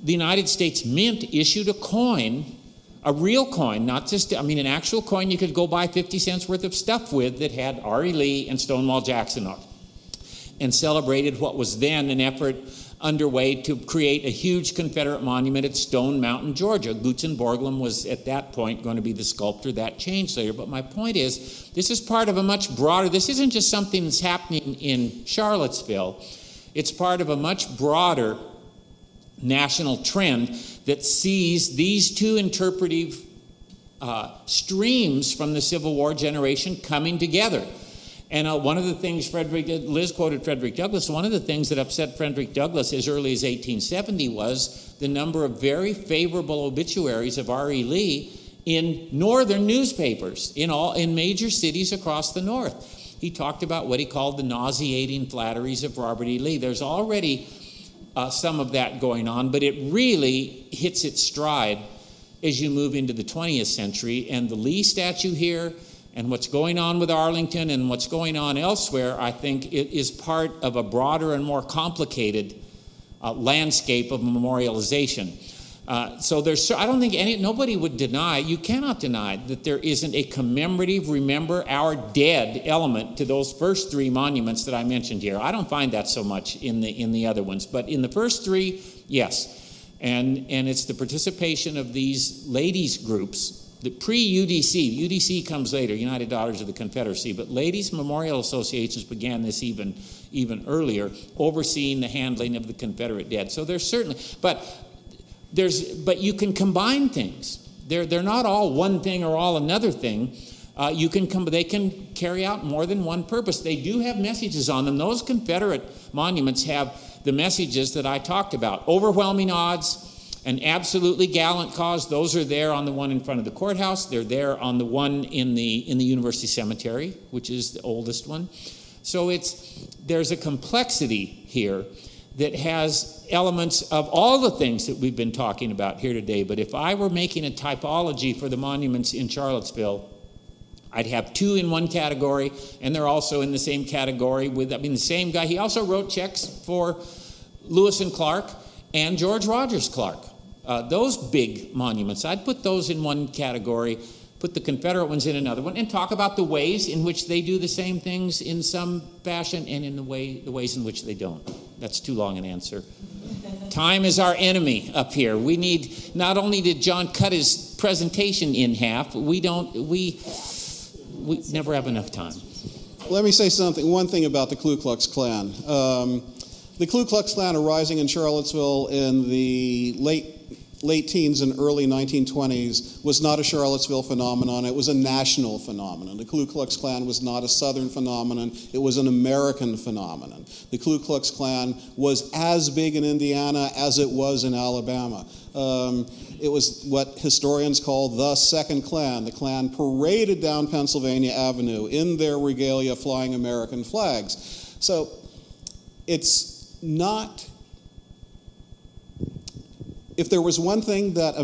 the United States Mint issued a coin, a real coin, not just, an actual coin you could go buy 50 cents worth of stuff with that had R.E. Lee and Stonewall Jackson on it, and celebrated what was then an effort underway to create a huge Confederate monument at Stone Mountain, Georgia. Gutzen Borglum was at that point going to be the sculptor. That changed later. But my point is, this is part of a much broader, this isn't just something that's happening in Charlottesville. It's part of a much broader national trend that sees these two interpretive streams from the Civil War generation coming together. And one of the things Liz quoted Frederick Douglass, one of the things that upset Frederick Douglass as early as 1870 was the number of very favorable obituaries of R.E. Lee in northern newspapers, in major cities across the North. He talked about what he called the nauseating flatteries of Robert E. Lee. There's already some of that going on, but it really hits its stride as you move into the 20th century. And the Lee statue here, and what's going on with Arlington and what's going on elsewhere, I think it is part of a broader and more complicated landscape of memorialization. So I don't think nobody would deny, you cannot deny that there isn't a commemorative, remember our dead element to those first three monuments that I mentioned here. I don't find that so much in the other ones, but in the first three, yes. And it's the participation of these ladies groups. The pre-UDC, UDC comes later, United Daughters of the Confederacy, but ladies' memorial associations began this even earlier, overseeing the handling of the Confederate dead. So there's certainly, but you can combine things. They're not all one thing or all another thing. They can carry out more than one purpose. They do have messages on them. Those Confederate monuments have the messages that I talked about. Overwhelming odds, an absolutely gallant cause. Those are there on the one in front of the courthouse. They're there on the one in the University Cemetery, which is the oldest one. So there's a complexity here that has elements of all the things that we've been talking about here today. But if I were making a typology for the monuments in Charlottesville, I'd have two in one category, and they're also in the same category with, the same guy. He also wrote checks for Lewis and Clark and George Rogers Clark. Those big monuments, I'd put those in one category, put the Confederate ones in another one, and talk about the ways in which they do the same things in some fashion and in the ways in which they don't. That's too long an answer. Time is our enemy up here. Not only did John cut his presentation in half, we never have enough time. Let me say one thing about the Ku Klux Klan. The Ku Klux Klan arising in Charlottesville in the late teens and early 1920s was not a Charlottesville phenomenon. It was a national phenomenon. The Ku Klux Klan was not a Southern phenomenon. It was an American phenomenon. The Ku Klux Klan was as big in Indiana as it was in Alabama. It was what historians call the Second Klan. The Klan paraded down Pennsylvania Avenue in their regalia flying American flags. So it's not if there was one thing that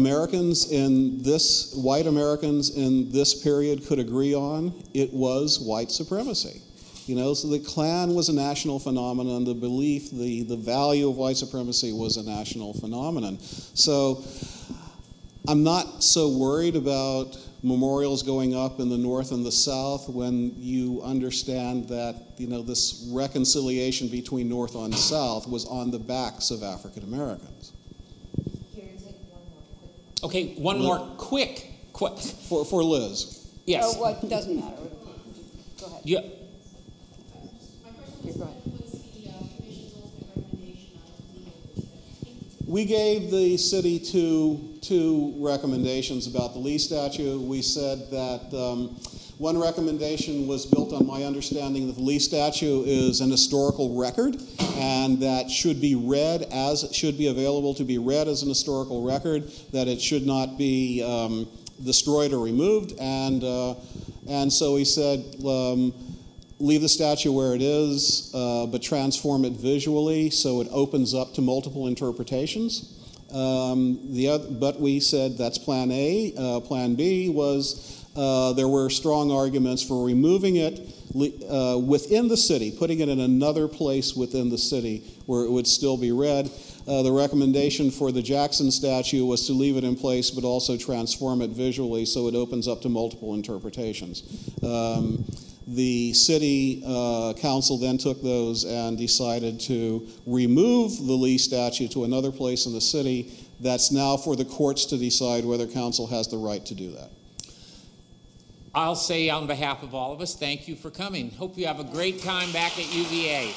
white Americans in this period could agree on, it was white supremacy. So the Klan was a national phenomenon. The belief, the value of white supremacy was a national phenomenon. So I'm not so worried about memorials going up in the North and the South when you understand that, this reconciliation between North and South was on the backs of African Americans. Okay, one more quick. For Liz. Yes. Oh, well, it doesn't matter. Go ahead. Yeah. My question was, what was the commission's ultimate recommendation on legal? We gave the city two recommendations about the Lee statue. We said that one recommendation was built on my understanding that the Lee statue is an historical record and that should be available to be read as an historical record, that it should not be destroyed or removed, and so he said, leave the statue where it is, but transform it visually so it opens up to multiple interpretations. But we said that's plan A. Plan B was there were strong arguments for removing it within the city, putting it in another place within the city where it would still be read. The recommendation for the Jackson statue was to leave it in place but also transform it visually so it opens up to multiple interpretations. The city council then took those and decided to remove the Lee statue to another place in the city. That's now for the courts to decide whether council has the right to do that. I'll say on behalf of all of us, thank you for coming. Hope you have a great time back at UVA.